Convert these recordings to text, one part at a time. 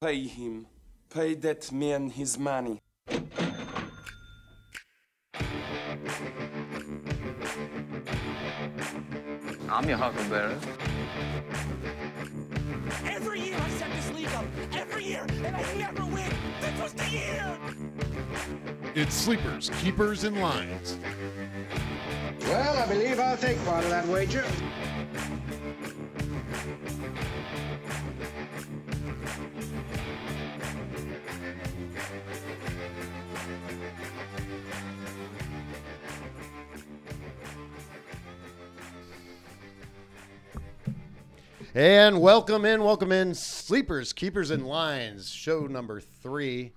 Pay him. Pay that man his money. I'm your huckleberry. Every year I set this league up. Every year, and I never win. This was the year. It's Sleepers, Keepers, and Lines. Well, I believe I'll take part of that wager. And welcome in, Sleepers, Keepers, and Lines, show number 3.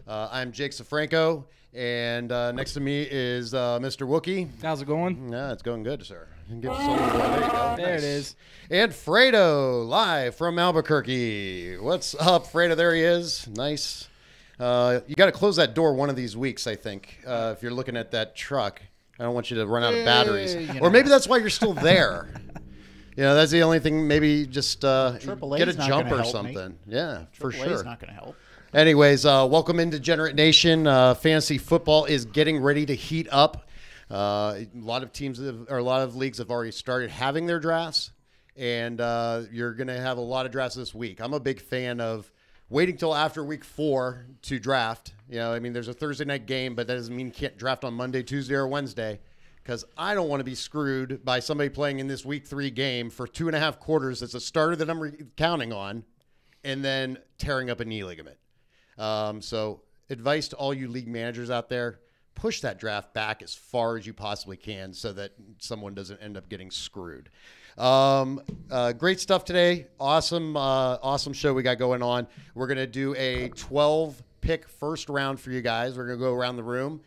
I'm Jake Sofranko, and next to me is Mr. Wookie. How's it going? Yeah, it's going good, sir. Give us a little bit. There you go. There Nice. it is. And Fredo, live from Albuquerque. What's up, Fredo? There he is. Nice. You got to close that door one of these weeks, I think, if you're looking at that truck. I don't want you to run out of batteries. Or maybe that's why you're still there. You know, that's the only thing. Maybe just get a jump or something. Yeah, for sure. AAA's not going to help. Anyways, welcome into Degenerate Nation. Fantasy football is getting ready to heat up. A lot of leagues have already started having their drafts, and you're going to have a lot of drafts this week. I'm a big fan of waiting till after week 4 to draft. You know, I mean, there's a Thursday night game, but that doesn't mean you can't draft on Monday, Tuesday, or Wednesday. Because I don't want to be screwed by somebody playing in this week 3 game for 2.5 quarters. That's a starter that I'm counting on, and then tearing up a knee ligament. So advice to all you league managers out there, push that draft back as far as you possibly can so that someone doesn't end up getting screwed. Great stuff today. Awesome show we got going on. We're going to do a 12-pick first round for you guys. We're going to go around the room.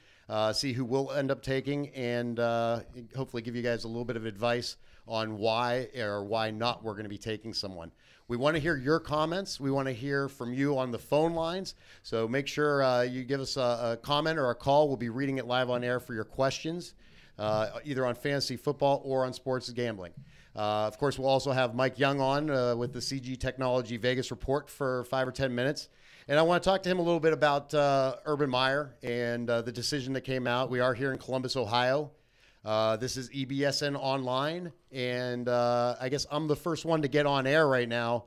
See who we'll end up taking, and hopefully give you guys a little bit of advice on why or why not we're going to be taking someone. We want to hear your comments. We want to hear from you on the phone lines. So make sure you give us a comment or a call. We'll be reading it live on air for your questions, either on fantasy football or on sports gambling. Of course, we'll also have Mike Young on with the CG Technology Vegas report for 5 or 10 minutes. And I want to talk to him a little bit about Urban Meyer and the decision that came out. We are here in Columbus, Ohio. This is EBSN Online, and I guess I'm the first one to get on air right now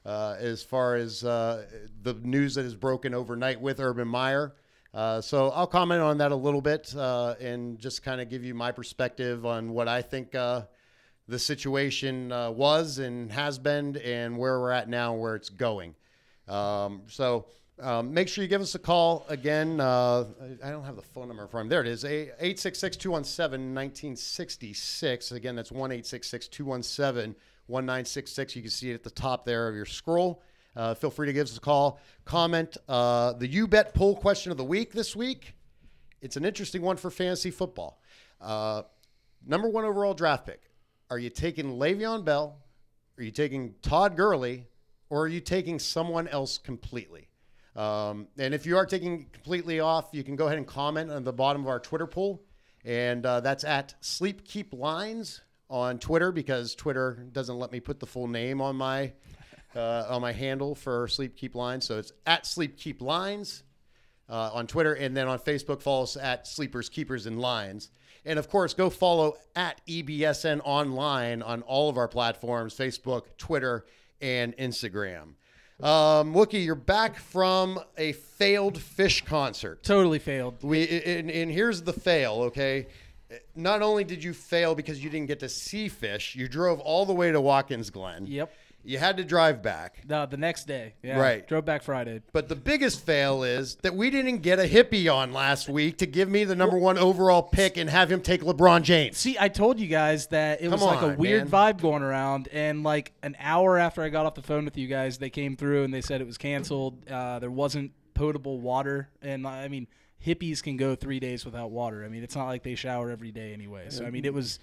as far as the news that is broken overnight with Urban Meyer. So I'll comment on that a little bit and just kind of give you my perspective on what I think the situation was and has been and where we're at now and where it's going. So make sure you give us a call again. I don't have the phone number for him. There it is. 866-217-1966. Again, that's 1-866-217-1966. You can see it at the top there of your scroll. Feel free to give us a call. Comment the You Bet poll question of the week this week. It's an interesting one for fantasy football. Number 1 overall draft pick. Are you taking Le'Veon Bell? Are you taking Todd Gurley? Or are you taking someone else completely? And if you are taking completely off, you can go ahead and comment on the bottom of our Twitter poll. And that's at Sleep Keep Lines on Twitter, because Twitter doesn't let me put the full name on my handle for Sleep Keep Lines. So it's at Sleep Keep Lines on Twitter. And then on Facebook, follow us at Sleepers, Keepers, and Lines. And, of course, go follow at EBSN Online on all of our platforms, Facebook, Twitter, and Instagram. Wookie, you're back from a failed Fish concert. Totally failed. And here's the fail, okay? Not only did you fail because you didn't get to see Fish, you drove all the way to Watkins Glen. Yep. You had to drive back. The next day. Yeah. Right. Drove back Friday. But the biggest fail is that we didn't get a hippie on last week to give me the number 1 overall pick and have him take LeBron James. See, I told you guys that it was like a weird vibe going around, and like an hour after I got off the phone with you guys, they came through and they said it was canceled. There wasn't potable water, and I mean, hippies can go 3 days without water. I mean, it's not like they shower every day anyway. So I mean, it was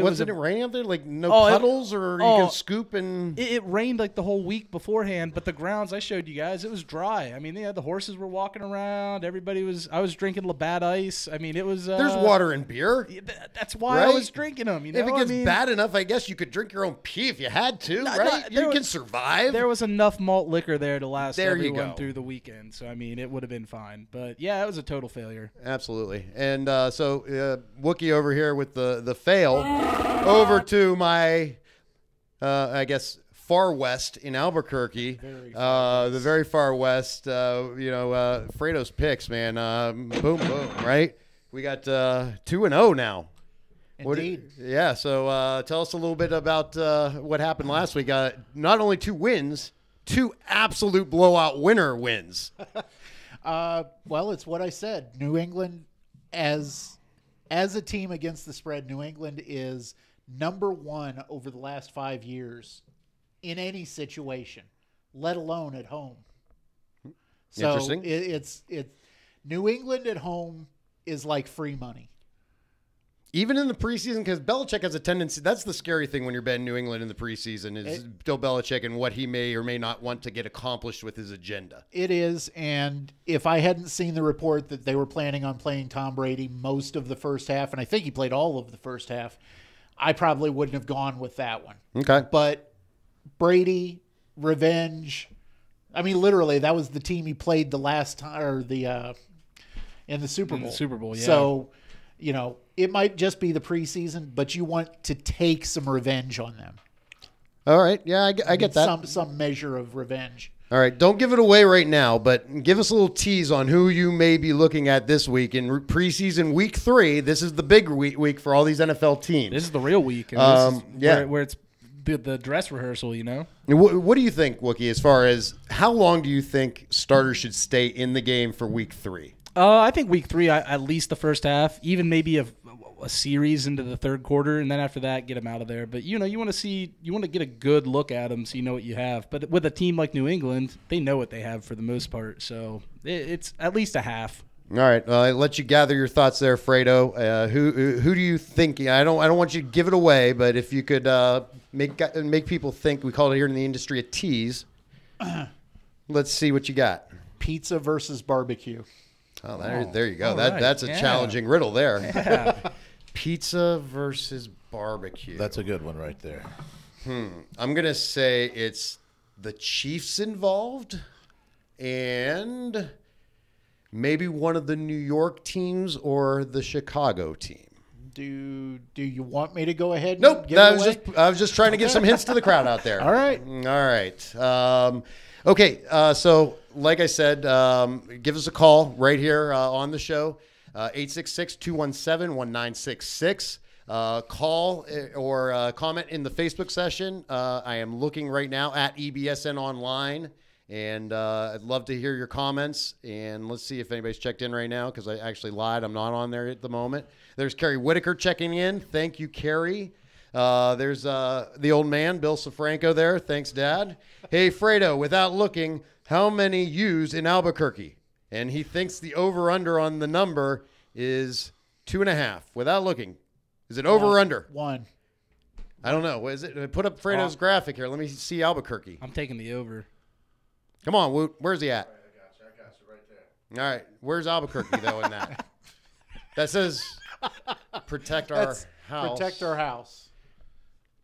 Wasn't it raining out there? Like no puddles, or you can scoop and... It rained like the whole week beforehand, but the grounds I showed you guys, it was dry. I mean, the horses were walking around. I was drinking Labatt Ice. I mean, it was... There's water in beer. That's why I was drinking them. You know? If it gets bad enough, I guess you could drink your own pee if you had to, right? You can survive. There was enough malt liquor there to last everyone through the weekend. So, I mean, it would have been fine. But, yeah, it was a total failure. Absolutely. And so Wookie over here with the fail. Over to my, I guess, far west in Albuquerque, the very far west. Fredo's picks, man. Boom, boom, right? We got 2-0 now. Indeed. So tell us a little bit about what happened last week. Not only 2 wins, 2 absolute blowout winner wins. Well, it's what I said. New England, as a team against the spread, New England is number 1 over the last 5 years in any situation, let alone at home. So interesting. It's New England at home is like free money. Even in the preseason, because Belichick has a tendency. That's the scary thing when you're betting New England in the preseason is Bill Belichick and what he may or may not want to get accomplished with his agenda. It is, and if I hadn't seen the report that they were planning on playing Tom Brady most of the first half, and I think he played all of the first half, I probably wouldn't have gone with that one. Okay. But Brady, revenge. I mean, literally, that was the team he played the last time, or in the Super Bowl. In the Super Bowl, yeah. So, it might just be the preseason, but you want to take some revenge on them. All right. Yeah, I get that. Some measure of revenge. All right. Don't give it away right now, but give us a little tease on who you may be looking at this week in preseason week 3. This is the big week for all these NFL teams. This is the real week. And this is where it's the dress rehearsal, What do you think, Wookie, as far as how long do you think starters should stay in the game for week 3? I think week 3, at least the first half, even maybe a series into the third quarter, and then after that, get them out of there. But you want to get a good look at them so you know what you have. But with a team like New England, they know what they have for the most part, so it's at least a half. All right, I'll let you gather your thoughts there, Fredo. Who do you think? I don't want you to give it away, but if you could make people think, we call it here in the industry a tease. Let's see what you got. Pizza versus barbecue. Oh, there you go. Right. That's a challenging riddle there. Yeah. Pizza versus barbecue. That's a good one right there. I'm going to say it's the Chiefs involved and maybe one of the New York teams or the Chicago team. Do you want me to go ahead? Nope. I was just trying to give some hints to the crowd out there. All right. Okay. So like I said, give us a call right here on the show, 866-217-1966. Call or comment in the Facebook session. I am looking right now at EBSN Online, and I'd love to hear your comments. And let's see if anybody's checked in right now, because I actually lied. I'm not on there at the moment. There's Kerry Whitaker checking in. Thank you, Kerry. There's the old man, Bill Sofranko there. Thanks, Dad. Hey, Fredo, without looking, how many U's in Albuquerque? And he thinks the over-under on the number is 2.5. Without looking. Is it over or under? 1. I don't know. What is it? Put up Fredo's graphic here. Let me see Albuquerque. I'm taking the over. Come on, Woot. Where's he at? I got you right there. All right. Where's Albuquerque, though, in that? That says protect our house. Protect our house.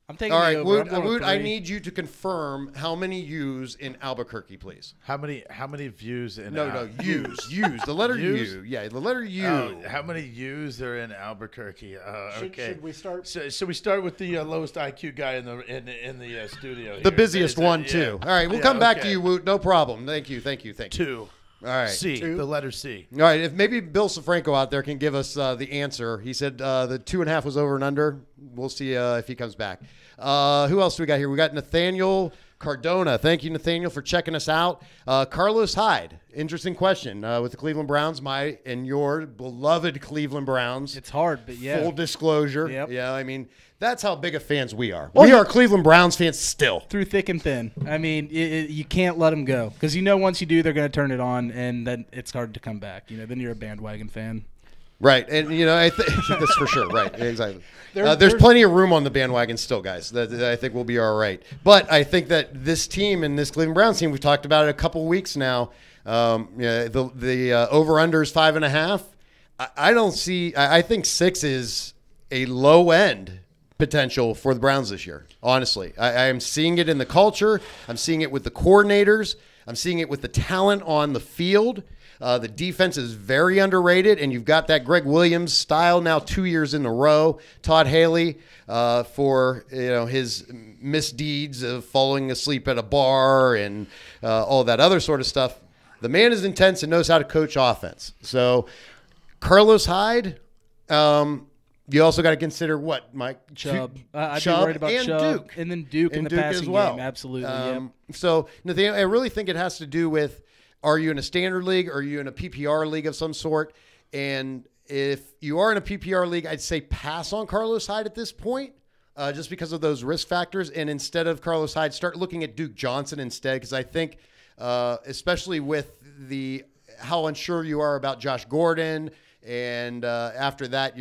I'm taking All the right, over. Woot, I need you to confirm how many U's in Albuquerque, please. How many views in No, U's. The letter U's? U. Yeah, the letter U. How many U's are in Albuquerque? Okay. Should we start? So we start with the lowest IQ guy in the studio. The here. busiest one, too. All right, we'll come back to you, Woot. No problem. Thank you. 2. All right. C. The letter C. All right. If maybe Bill Sofranko out there can give us the answer. He said the 2.5 was over and under. We'll see if he comes back. Who else do we got here? We got Nathaniel Cardona. Thank you, Nathaniel, for checking us out. Carlos Hyde. Interesting question with the Cleveland Browns, my and your beloved Cleveland Browns. It's hard, but yeah. Full disclosure. Yep. Yeah, I mean, that's how big of fans we are. We are Cleveland Browns fans still. Through thick and thin. I mean, you can't let them go. Because once you do, they're going to turn it on, and then it's hard to come back. Then you're a bandwagon fan. Right, and I think that's for sure. Right, exactly. There's there's plenty of room on the bandwagon still, guys. That I think we'll be all right. But I think that this team and this Cleveland Browns team, we've talked about it a couple weeks now. The over/under is 5.5. I don't see. I think 6 is a low end potential for the Browns this year. Honestly, I am seeing it in the culture. I'm seeing it with the coordinators. I'm seeing it with the talent on the field. The defense is very underrated, and you've got that Greg Williams style now 2 years in a row. Todd Haley for his misdeeds of falling asleep at a bar and all that other sort of stuff. The man is intense and knows how to coach offense. So Carlos Hyde, you also got to consider what, Mike? Chubb. I'd Chubb be worried about and Chubb. Duke. And then Duke in the Duke passing as well. game. Absolutely. Yep. So, Nathaniel, I really think it has to do with, are you in a standard league? Are you in a PPR league of some sort? And if you are in a PPR league, I'd say pass on Carlos Hyde at this point, just because of those risk factors. And instead of Carlos Hyde, start looking at Duke Johnson instead, because I think, especially with how unsure you are about Josh Gordon, and after that,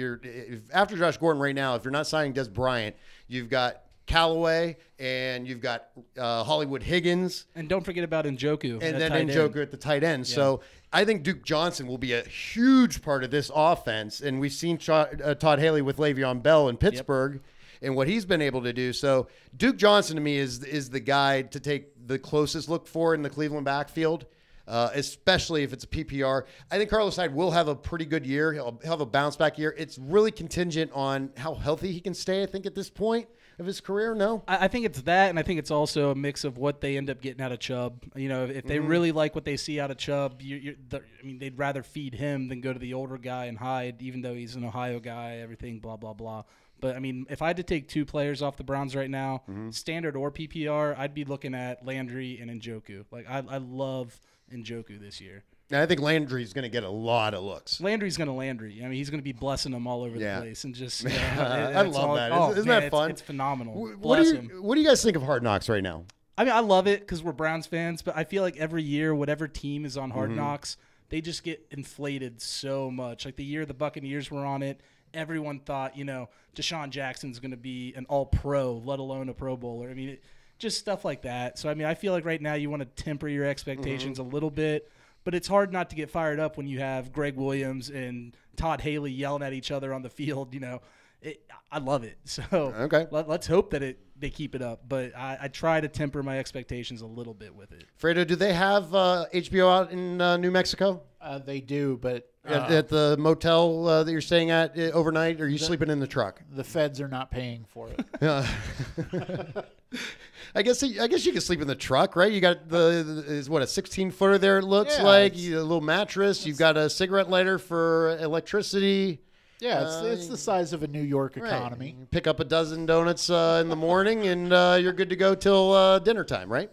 after Josh Gordon right now, if you're not signing Des Bryant, you've got Callaway and you've got Hollywood Higgins. And don't forget about Njoku. And then Njoku at the tight end. Yeah. So I think Duke Johnson will be a huge part of this offense. And we've seen Todd Haley with Le'Veon Bell in Pittsburgh and what he's been able to do. So Duke Johnson to me is the guy to take the closest look for in the Cleveland backfield. Especially if it's a PPR. I think Carlos Hyde will have a pretty good year. He'll have a bounce back year. It's really contingent on how healthy he can stay, I think, at this point of his career. No? I think it's that, and I think it's also a mix of what they end up getting out of Chubb. If they really like what they see out of Chubb, they'd rather feed him than go to the older guy and Hyde, even though he's an Ohio guy, everything, blah, blah, blah. But, if I had to take 2 players off the Browns right now, standard or PPR, I'd be looking at Landry and Njoku. I love Njoku this year. And I think Landry's going to get a lot of looks. Landry's going to Landry. He's going to be blessing them all over the place. And just, I love that. Isn't that fun? It's phenomenal. What do you guys think of Hard Knocks right now? I love it because we're Browns fans, but I feel like every year, whatever team is on Hard Knocks, they just get inflated so much. Like the year the Buccaneers were on it, everyone thought, Deshaun Jackson's going to be an all-pro, let alone a Pro Bowler. Just stuff like that. So, I feel like right now you want to temper your expectations a little bit, but it's hard not to get fired up when you have Greg Williams and Todd Haley yelling at each other on the field. I love it. So okay. Let's hope that they keep it up, but I try to temper my expectations a little bit with it. Fredo, do they have HBO out in New Mexico? They do, but at the motel that you're staying at overnight, or are you sleeping in the truck? The feds are not paying for it. I guess you can sleep in the truck, right? You got a 16-footer there. It looks like a little mattress. You've got a cigarette lighter for electricity. Yeah, it's the size of a New York economy. Right. Pick up a dozen donuts in the morning, and you're good to go till dinner time, right?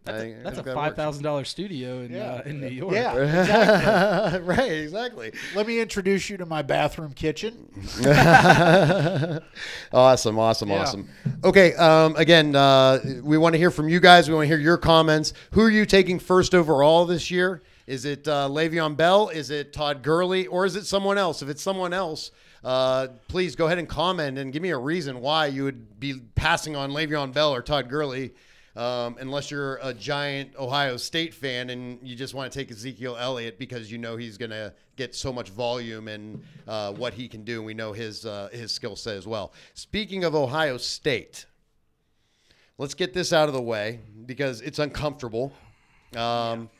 That's a $5,000 studio in New York. Yeah, exactly. Right, exactly. Let me introduce you to my bathroom kitchen. Awesome. Okay, again, we want to hear from you guys. We want to hear your comments. Who are you taking first overall this year? Is it Le'Veon Bell? Is it Todd Gurley? Or is it someone else? If it's someone else, please go ahead and comment and give me a reason why you would be passing on Le'Veon Bell or Todd Gurley. Unless you're a giant Ohio State fan and you just want to take Ezekiel Elliott because you know he's going to get so much volume and what he can do. And we know his skill set as well. Speaking of Ohio State, let's get this out of the way because it's uncomfortable. Urban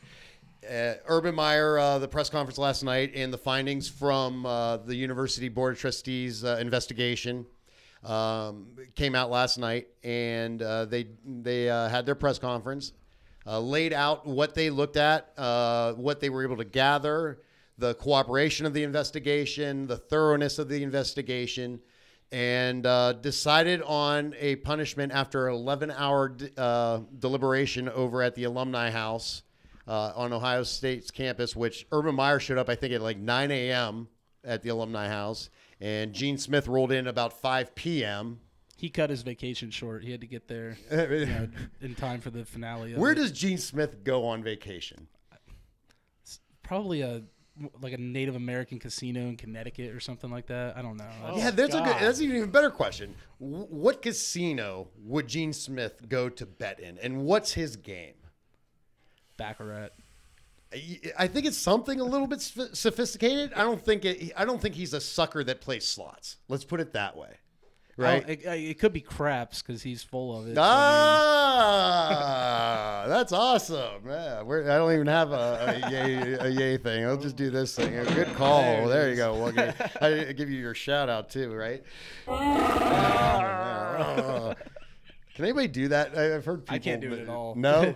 Meyer, the press conference last night, and the findings from the University Board of Trustees investigation came out last night, and they had their press conference, laid out what they looked at, what they were able to gather, the cooperation of the investigation, the thoroughness of the investigation, and decided on a punishment after an 11-hour deliberation over at the Alumni House on Ohio State's campus, which Urban Meyer showed up, I think, at like 9 a.m. at the Alumni House. And Gene Smith rolled in about 5 p.m. He cut his vacation short. He had to get there in time for the finale. Where does Gene Smith go on vacation? Probably a like a Native American casino in Connecticut or something like that. I don't know. Yeah, that's an even better question. What casino would Gene Smith go to bet in, and what's his game? Baccarat. I think it's something a little bit sophisticated. I don't think he's a sucker that plays slots. Let's put it that way. Right? It could be craps because he's full of it. That's awesome. Yeah, I don't even have a yay thing. I'll just do this thing. Good call. There you go. Wookie. I give you your shout out too, right? Can anybody do that? I've heard people. I can't do it at all. No?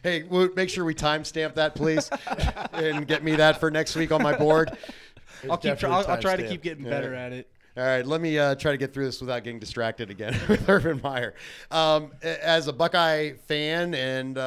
Hey, make sure we timestamp that, please, and get me that for next week on my board. I'll try to keep getting better at it. All right, let me try to get through this without getting distracted again with Urban Meyer. As a Buckeye fan and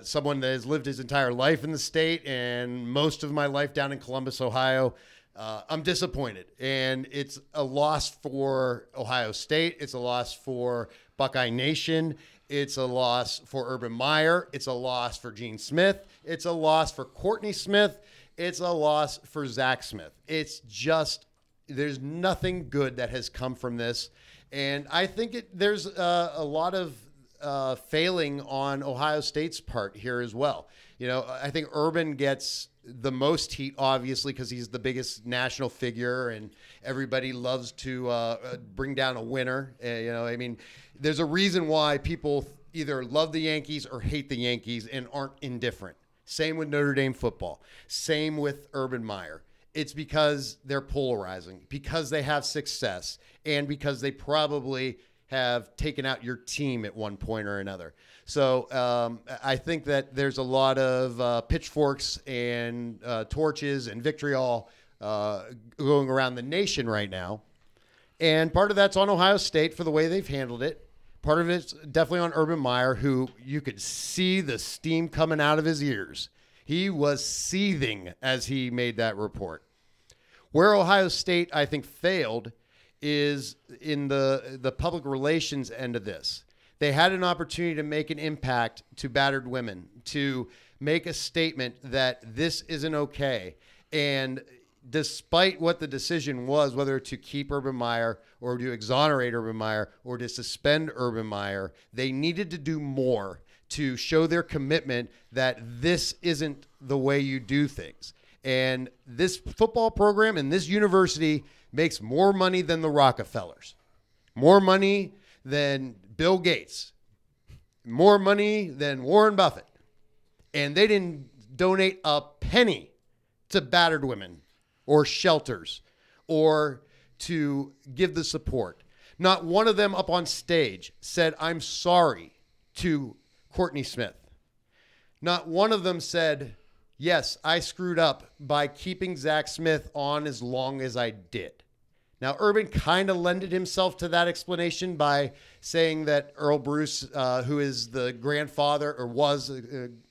someone that has lived his entire life in the state and most of my life down in Columbus, Ohio, I'm disappointed. And it's a loss for Ohio State. It's a loss for Buckeye Nation. It's a loss for Urban Meyer. It's a loss for Gene Smith. It's a loss for Courtney Smith. It's a loss for Zach Smith. It's just, there's nothing good that has come from this. And I think there's a lot of failing on Ohio State's part here as well. You know, I think Urban gets the most heat, obviously, because he's the biggest national figure and everybody loves to bring down a winner. You know, I mean, there's a reason why people either love the Yankees or hate the Yankees and aren't indifferent. Same with Notre Dame football. Same with Urban Meyer. It's because they're polarizing, because they have success, and because they probably have taken out your team at one point or another. So I think that there's a lot of pitchforks and torches and vitriol going around the nation right now. And part of that's on Ohio State for the way they've handled it. Part of it's definitely on Urban Meyer, who you could see the steam coming out of his ears. He was seething as he made that report. Where Ohio State, I think, failed is in the public relations end of this. They had an opportunity to make an impact to battered women, to make a statement that this isn't okay. And despite what the decision was, whether to keep Urban Meyer or to exonerate Urban Meyer or to suspend Urban Meyer, they needed to do more to show their commitment that this isn't the way you do things. And this football program and this university makes more money than the Rockefellers, more money than Bill Gates, more money than Warren Buffett. And they didn't donate a penny to battered women or shelters or to give the support. Not one of them up on stage said, "I'm sorry" to Courtney Smith. Not one of them said, "Yes, I screwed up by keeping Zach Smith on as long as I did." Now, Urban kind of lended himself to that explanation by saying that Earl Bruce, who is the grandfather, or was,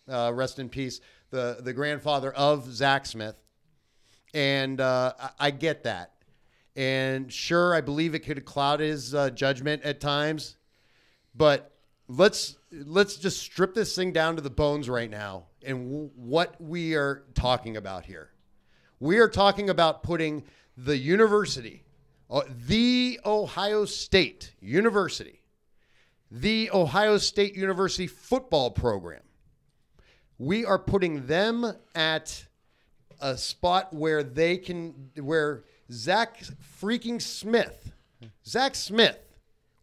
rest in peace, the grandfather of Zach Smith. And I get that. And sure, I believe it could have clouded his judgment at times. But let's just strip this thing down to the bones right now and what we are talking about here. We are talking about putting the university, the Ohio State University, the Ohio State University football program. We are putting them at a spot where Zach Smith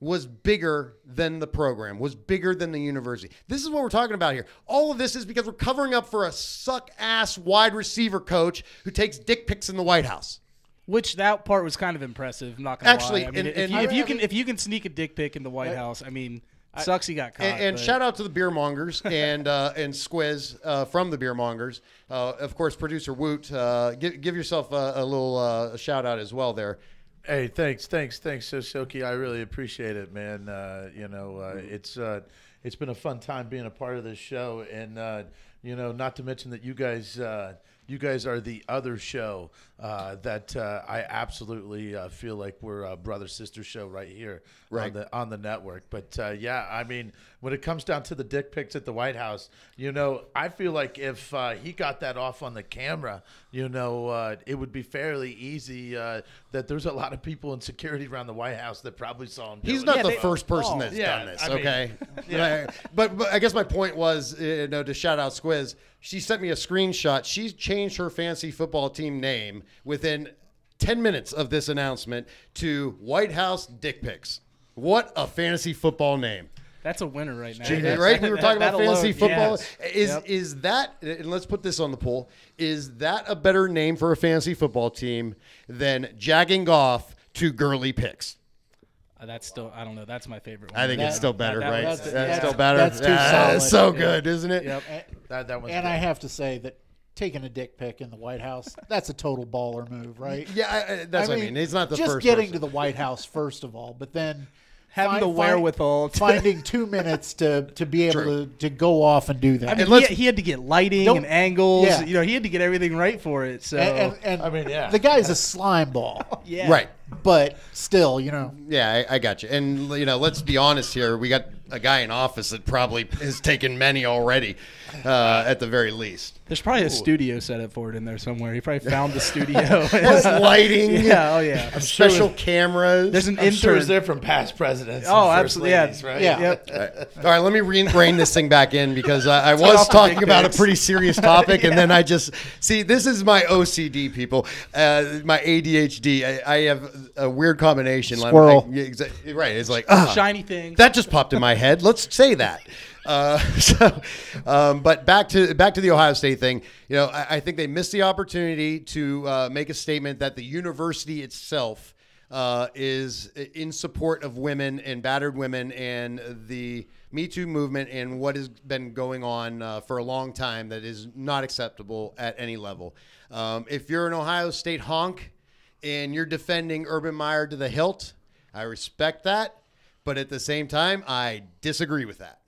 was bigger than the program, was bigger than the university. This is what we're talking about here. All of this is because we're covering up for a suck-ass wide receiver coach who takes dick pics in the White House. Which that part was kind of impressive. I'm not gonna lie. I mean, if you can sneak a dick pic in the White House, I mean, sucks he got caught. And shout out to the beer mongers and Squiz from the beer mongers. Of course, producer Woot. Give yourself a little shout out as well there. Hey, thanks, Sosoki. I really appreciate it, man. It's been a fun time being a part of this show, and not to mention that you guys You guys are the other show that I absolutely feel like we're a brother-sister show right here on the network. But, yeah, I mean, when it comes down to the dick pics at the White House, I feel like if he got that off on the camera, it would be fairly easy that there's a lot of people in security around the White House that probably saw him. He's not the first person that's done this, okay? But I guess my point was, to shout out Squiz, she sent me a screenshot. She changed her fantasy football team name within 10 minutes of this announcement to White House Dick Pics. What a fantasy football name. That's a winner right now. Right? We were talking about fantasy football. Yes. Is that, and let's put this on the poll, is that a better name for a fantasy football team than jagging off to girly picks? That's still, I don't know. That's my favorite one. I think it's still better, right? That's still better. That's too solid. It's so good, isn't it? Yep. That one's And good. I have to say that taking a dick pic in the White House, that's a total baller move, right? Yeah, that's what I mean. He's not the just first getting person. to the White House, first of all, but then Having the wherewithal. finding 2 minutes to be able to go off and do that. I mean, he had to get lighting and angles. Yeah. He had to get everything right for it. So and I mean, yeah. the guy's a slime ball. yeah. Right. But still, Yeah, I got you. And, let's be honest here. We got a guy in office that probably has taken many already, at the very least. There's probably a studio setup for it in there somewhere. He probably found the studio. With lighting. Yeah, oh yeah. Special cameras. There's an I'm sure intern. it's there from past presidents. Oh, and first absolutely, ladies, yeah. right? Yeah. Yep. All right, let me rein this thing back in because I was off the talking dick about a pics. pretty serious topic, and then I just see this is my OCD, people, my ADHD. I have a weird combination. Squirrel. Right? It's like Shiny thing. that just popped in my head. Let's say that. But back to the Ohio State thing. I think they missed the opportunity to make a statement that the university itself is in support of women and battered women and the Me Too movement and what has been going on for a long time that is not acceptable at any level. If you're an Ohio State honk and you're defending Urban Meyer to the hilt, I respect that. But at the same time, I disagree with that.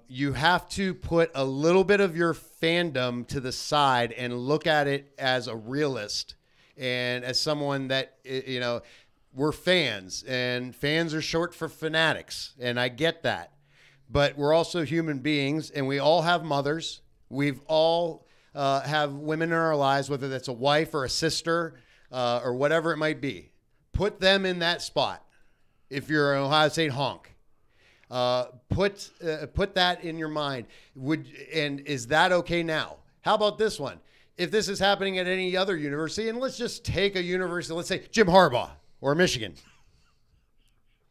You have to put a little bit of your fandom to the side and look at it as a realist and as someone that, we're fans, and fans are short for fanatics, and I get that. But we're also human beings, and we all have mothers. We've all have women in our lives, whether that's a wife or a sister or whatever it might be. Put them in that spot if you're an Ohio State honk. Put that in your mind. And is that okay now? How about this one? If this is happening at any other university, and let's just take a university, let's say Jim Harbaugh or Michigan.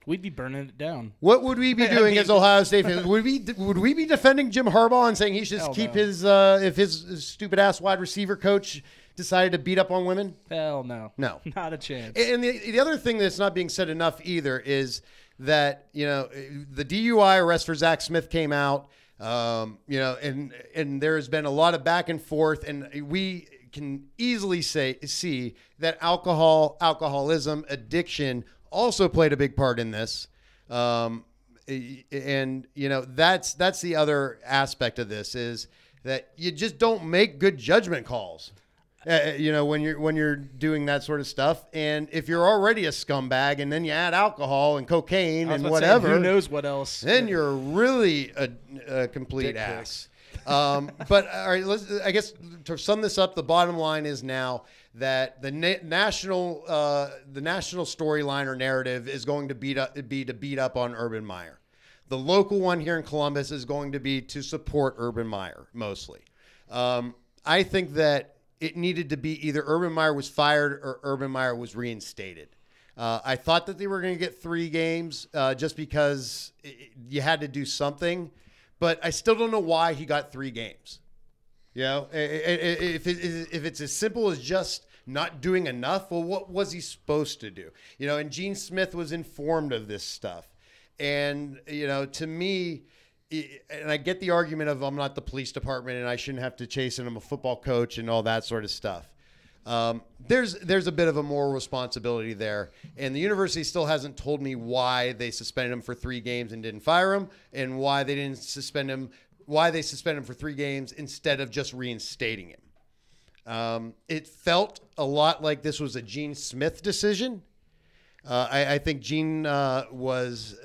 We'd be burning it down. What would we be doing as Ohio State fans? Would we be defending Jim Harbaugh and saying he should just keep his if his stupid ass wide receiver coach decided to beat up on women? Hell no. No. Not a chance. And the other thing that's not being said enough either is that, the DUI arrest for Zach Smith came out, and there has been a lot of back and forth, and we can easily see that alcoholism, addiction also played a big part in this. And, that's the other aspect of this is that you just don't make good judgment calls. When you're doing that sort of stuff, and if you're already a scumbag, and then you add alcohol and cocaine and whatever, who knows what else? then you're really a complete ass. But all right, I guess to sum this up, the bottom line is now that the national storyline or narrative is going to be to beat up on Urban Meyer. The local one here in Columbus is going to be to support Urban Meyer mostly. I think that it needed to be either Urban Meyer was fired or Urban Meyer was reinstated. I thought that they were going to get 3 games just because you had to do something, but I still don't know why he got 3 games. If it's as simple as just not doing enough, well, what was he supposed to do? And Gene Smith was informed of this stuff. And, to me, and I get the argument of I'm not the police department and I shouldn't have to chase and I'm a football coach and all that sort of stuff. There's a bit of a moral responsibility there. And the university still hasn't told me why they suspended him for 3 games and didn't fire him, and why they suspended him for 3 games instead of just reinstating him. It felt a lot like this was a Gene Smith decision. I think Gene was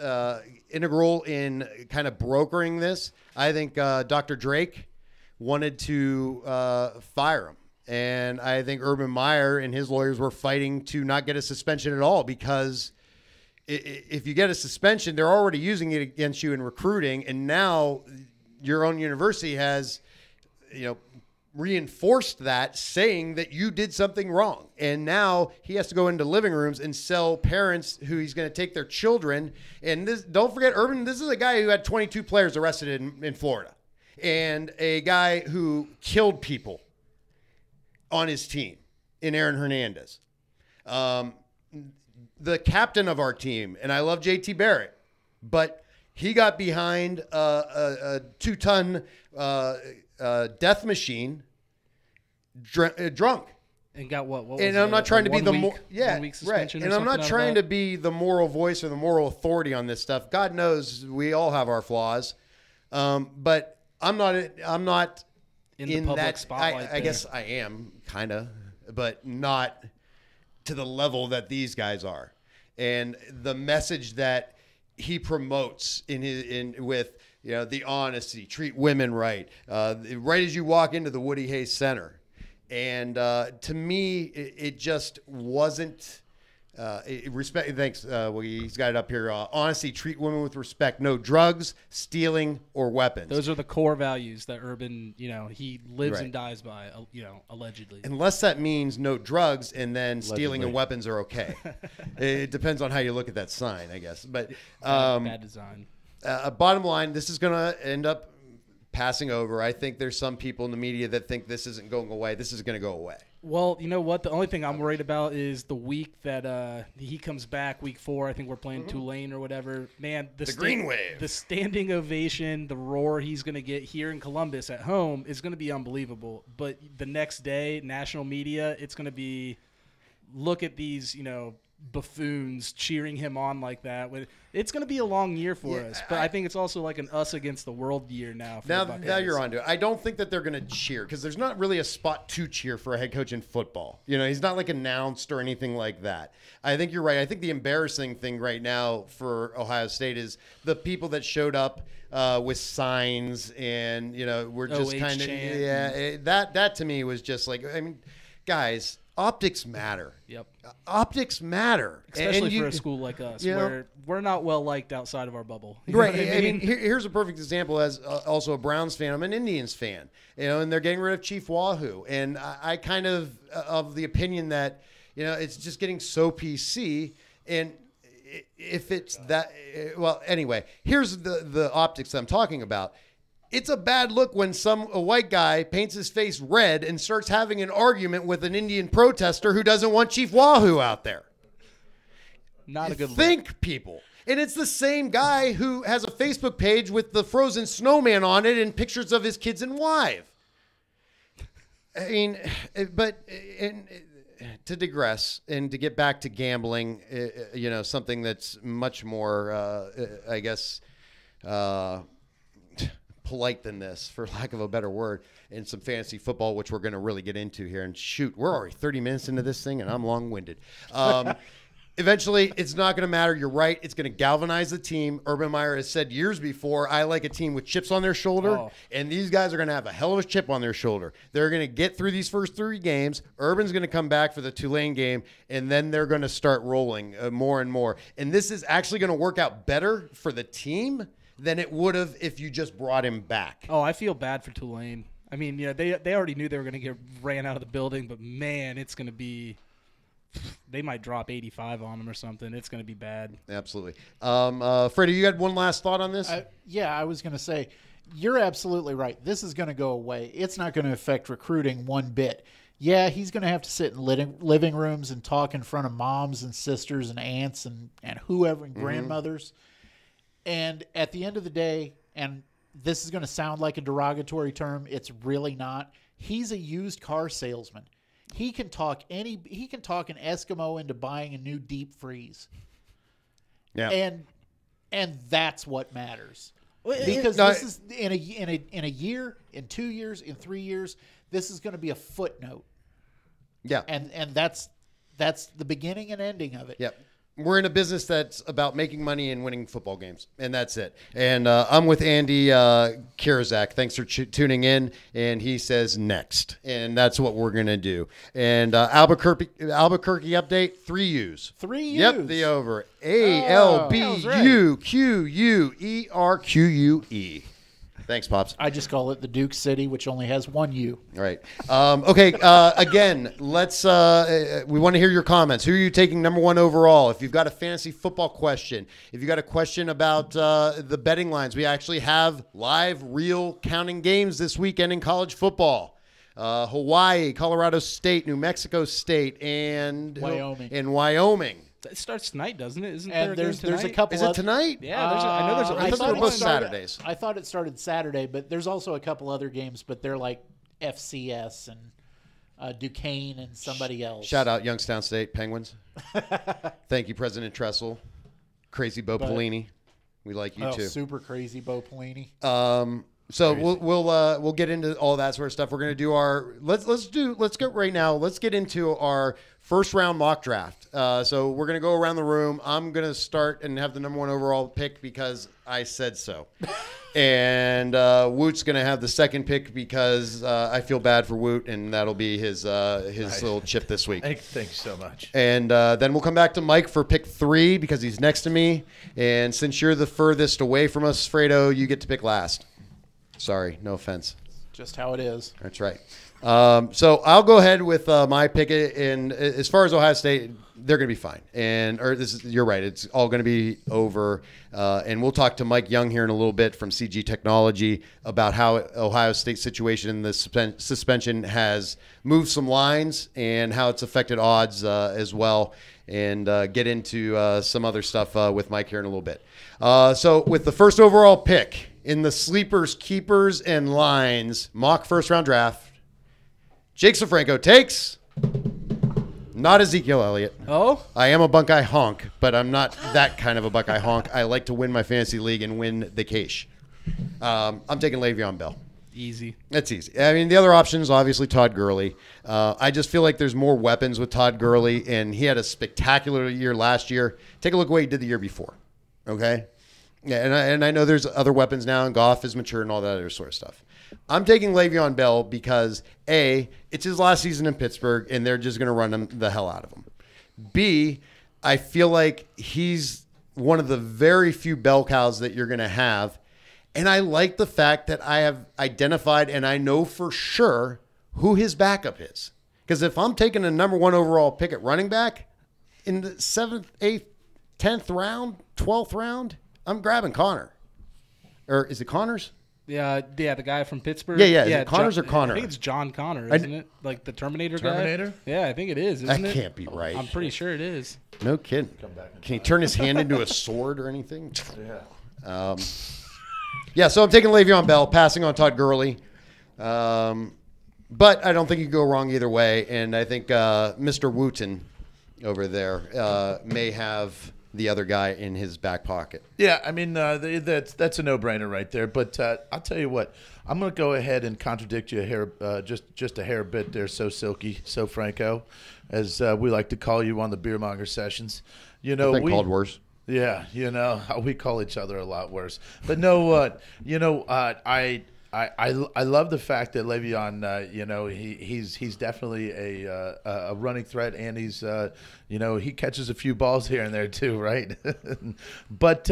integral in kind of brokering this. I think Dr. Drake wanted to fire him. And I think Urban Meyer and his lawyers were fighting to not get a suspension at all, because if you get a suspension, they're already using it against you in recruiting. And now your own university has, reinforced that, saying that you did something wrong. And now he has to go into living rooms and sell parents who he's going to take their children. And this, don't forget, Urban, this is a guy who had 22 players arrested in Florida, and a guy who killed people on his team in Aaron Hernandez. The captain of our team, and I love JT Barrett, but he got behind a 2-ton death machine drunk. And got what was and I'm not trying to be the right. And I'm not trying to be the moral voice or the moral authority on this stuff. God knows we all have our flaws. But I'm not in the public that spotlight. I guess I am kind of, but not to the level that these guys are. And the message that he promotes with the honesty, treat women right, right as you walk into the Woody Hayes Center. And to me, it just wasn't respect. Thanks, Wookie. He's got it up here. Honesty, treat women with respect. No drugs, stealing, or weapons. Those are the core values that Urban, he lives Right. and dies by, allegedly. Unless that means no drugs, and then stealing and weapons are okay. It depends on how you look at that sign, I guess. But bad design. Bottom line, this is going to end up passing over. I think there's some people in the media that think this isn't going away. This is going to go away. Well, you know what? The only thing I'm worried about is the week that he comes back, week 4. I think we're playing Tulane or whatever. Man, the Green Wave. The standing ovation, the roar he's going to get here in Columbus at home is going to be unbelievable. But the next day, national media, it's going to be, look at these, buffoons cheering him on like that. It's going to be a long year for us, but I think it's also like an us against the world year now. Now you're onto it. I don't think that they're going to cheer, because there's not really a spot to cheer for a head coach in football. He's not like announced or anything like that. I think you're right. I think the embarrassing thing right now for Ohio State is the people that showed up with signs, and we're just kind of that to me was just like, guys, optics matter. Yep. Optics matter. Especially for a school like us, where we're not well liked outside of our bubble. Right. I mean, here's a perfect example. As also a Browns fan, I'm an Indians fan, and they're getting rid of Chief Wahoo. And I kind of the opinion that, it's just getting so PC. And if it's that, well, anyway, here's the optics I'm talking about. It's a bad look when a white guy paints his face red and starts having an argument with an Indian protester who doesn't want Chief Wahoo out there. Not a good look. Think, people. And it's the same guy who has a Facebook page with the frozen snowman on it and pictures of his kids and wife. I mean, to digress and to get back to gambling, something that's much more, I guess, polite than this, for lack of a better word, in some fantasy football, which we're going to really get into here. And shoot, we're already 30 minutes into this thing, and I'm long-winded. Eventually, it's not going to matter. You're right. It's going to galvanize the team. Urban Meyer has said years before, I like a team with chips on their shoulder, and these guys are going to have a hell of a chip on their shoulder. They're going to get through these first 3 games. Urban's going to come back for the Tulane game, and then they're going to start rolling more and more. And this is actually going to work out better for the team than it would have if you just brought him back. Oh, I feel bad for Tulane. I mean, they already knew they were going to get ran out of the building, but man, it's going to be – they might drop 85 on them or something. It's going to be bad. Absolutely. Fredo, you had one last thought on this? I was going to say, you're absolutely right. This is going to go away. It's not going to affect recruiting one bit. Yeah, he's going to have to sit in living rooms and talk in front of moms and sisters and aunts and whoever and grandmothers. And at the end of the day, and this is going to sound like a derogatory term, it's really not. He's a used car salesman. He can talk an Eskimo into buying a new deep freeze. Yeah. And that's what matters. Because this is in a year, in 2 years, in 3 years, This is going to be a footnote. Yeah. And that's the beginning and ending of it. Yep. We're in a business that's about making money and winning football games, and that's it. And I'm with Andy Kirzak. Thanks for tuning in. And he says next, and that's what we're gonna do. And Albuquerque update: 3 U's. 3 U's. Yep, the over. ALBUQUERQUE. Thanks, Pops. I just call it the Duke City, which only has 1 U. All right. Okay. Again, let's. We want to hear your comments. Who are you taking number 1 overall? If you've got a fantasy football question, if you got a question about the betting lines, we actually have live, real counting games this weekend in college football. Hawaii, Colorado State, New Mexico State, and Wyoming. It starts tonight, doesn't it? Isn't And there there's a couple. Is it tonight? Yeah, I know there's. I thought it was Saturdays. I thought it started Saturday, but there's also a couple other games, but they're like FCS and Duquesne and somebody else. Shout out Youngstown State Penguins. Thank you, President Tressel. Crazy Bo Pelini. We like you too. Super crazy Bo Pelini. So we'll get into all that sort of stuff. We're gonna do our let's go right now. Let's get into our first round mock draft. So we're gonna go around the room. I'm gonna start and have the number 1 overall pick because I said so, and Woot's gonna have the second pick because I feel bad for Woot, and that'll be his little chip this week. Thanks so much. And then we'll come back to Mike for pick 3 because he's next to me, and since you're the furthest away from us, Fredo, you get to pick last. Sorry, no offense. Just how it is. That's right. So I'll go ahead with my pick. And as far as Ohio State, they're going to be fine. You're right. It's all going to be over. And we'll talk to Mike Young here in a little bit from CG Technology about how Ohio State's situation in the suspension has moved some lines and how it's affected odds as well. And get into some other stuff with Mike here in a little bit. So with the first overall pick in the sleepers, keepers, and lines mock first round draft, Jake Sofranko takes not Ezekiel Elliott. Oh? I am a Buckeye honk, but I'm not that kind of a Buckeye honk. I like to win my fantasy league and win the cash. I'm taking Le'Veon Bell. Easy. That's easy. I mean, the other option is obviously Todd Gurley. I just feel like there's more weapons with Todd Gurley, and he had a spectacular year last year. Take a look at what he did the year before. Okay? Yeah, and I know there's other weapons now, and Goff is mature and all that other sort of stuff. I'm taking Le'Veon Bell because, A, it's his last season in Pittsburgh, and they're just going to run the hell out of him. B, I feel like he's one of the very few bell cows that you're going to have. And I like the fact that I have identified and I know for sure who his backup is. Because if I'm taking a number 1 overall pick at running back in the 7th, 8th, 10th round, 12th round, I'm grabbing Connor. Or is it Connors? Yeah, the guy from Pittsburgh. Yeah. Is it Connors or Connor? I think it's John Connor, isn't it? Like the Terminator guy? Terminator? Yeah, I think it is, isn't That it? can't be right. I'm pretty sure it is. No kidding. Can he turn his hand into a sword or anything? Yeah. Yeah, so I'm taking Le'Veon Bell, passing on Todd Gurley. But I don't think you can go wrong either way. And I think Mr. Wooten over there may have the other guy in his back pocket. Yeah, I mean, that's a no-brainer right there. But I'll tell you what, I'm going to go ahead and contradict you here just a hair bit there, so silky, so Franco, as we like to call you on the Beer Monger sessions. You know, Been called worse. Yeah, you know, we call each other a lot worse. But no, you know, I love the fact that Le'Veon, you know, he's definitely a running threat, and he's, you know, he catches a few balls here and there too, right? But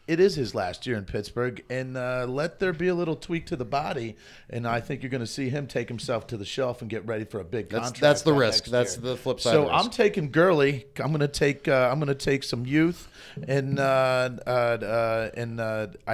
it is his last year in Pittsburgh, and let there be a little tweak to the body, and I think you're going to see him take himself to the shelf and get ready for a big contract. That's the risk. That's the flip side. So I'm taking Gurley. I'm going to take some youth, and I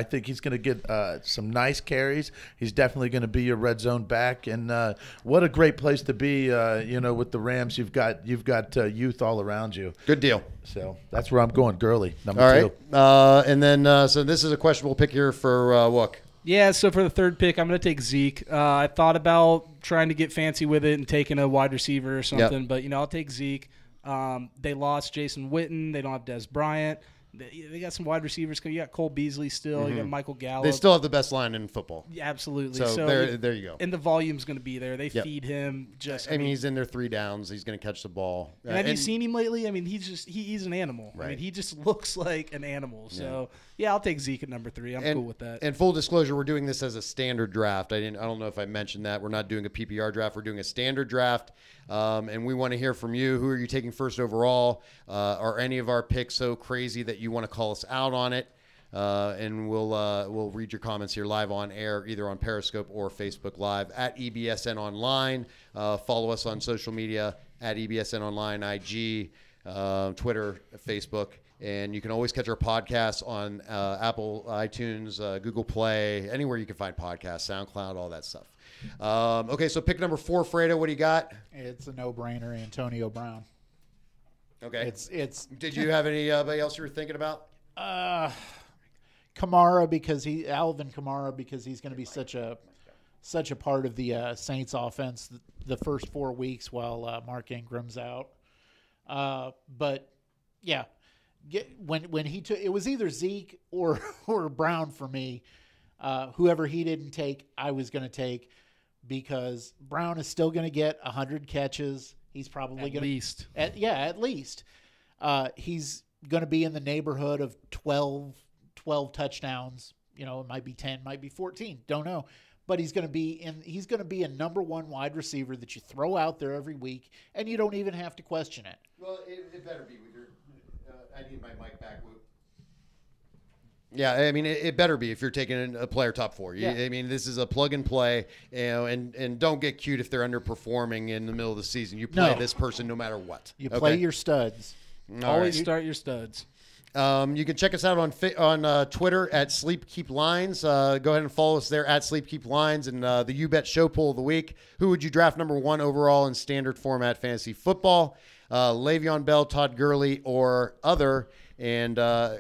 think he's going to get some nice carries. He's definitely going to be your red zone back, and what a great place to be. You know, with the Rams, you've got youth all around you. Good deal. So that's where I'm going, Gurley, number All 2. right. And then, so this is a questionable pick here for Wook. Yeah, so for the third pick, I'm going to take Zeke. I thought about trying to get fancy with it and taking a wide receiver or something, but, you know, I'll take Zeke. They lost Jason Witten. They don't have Des Bryant. They got some wide receivers. You got Cole Beasley still. You got Michael Gallup. They still have the best line in football. Yeah, absolutely. So there you go. And the volume's going to be there. They feed him. I mean, he's in there 3 downs. He's going to catch the ball. And have you seen him lately? I mean, he's an animal. Right. I mean, he just looks like an animal. So yeah, I'll take Zeke at number 3. I'm cool with that. And full disclosure, we're doing this as a standard draft. I don't know if I mentioned that. We're not doing a PPR draft. We're doing a standard draft. And we want to hear from you. Who are you taking first overall? Are any of our picks so crazy that you want to call us out on it? And we'll read your comments here live on air, either on Periscope or Facebook Live at EBSN Online. Follow us on social media at EBSN Online, IG, Twitter, Facebook. And you can always catch our podcasts on Apple, iTunes, Google Play, anywhere you can find podcasts, SoundCloud, all that stuff. Okay, so pick number 4, Fredo. What do you got? It's a no-brainer, Antonio Brown. Okay. It's. Did you have anybody else you were thinking about? Alvin Kamara, because he's going to be such a part of the Saints offense the first 4 weeks while Mark Ingram's out. But yeah, when he took, it was either Zeke or Brown for me. Whoever he didn't take, I was going to take, because Brown is still going to get 100 catches. He's probably going to at least. He's going to be in the neighborhood of 12 touchdowns. You know, it might be 10, might be 14, don't know. But he's going to be a number 1 wide receiver that you throw out there every week, and you don't even have to question it. Well, it better be with your. I need my mic back, Woo. Yeah, I mean, it better be if you're taking a player top 4. I mean, this is a plug and play, and don't get cute if they're underperforming in the middle of the season. You play this person no matter what. You play your studs. Always start your studs. You can check us out on Twitter at Sleep Keep Lines. Go ahead and follow us there at Sleep Keep Lines. And the You Bet Show poll of the week: who would you draft number 1 overall in standard format fantasy football? Le'Veon Bell, Todd Gurley, or other? And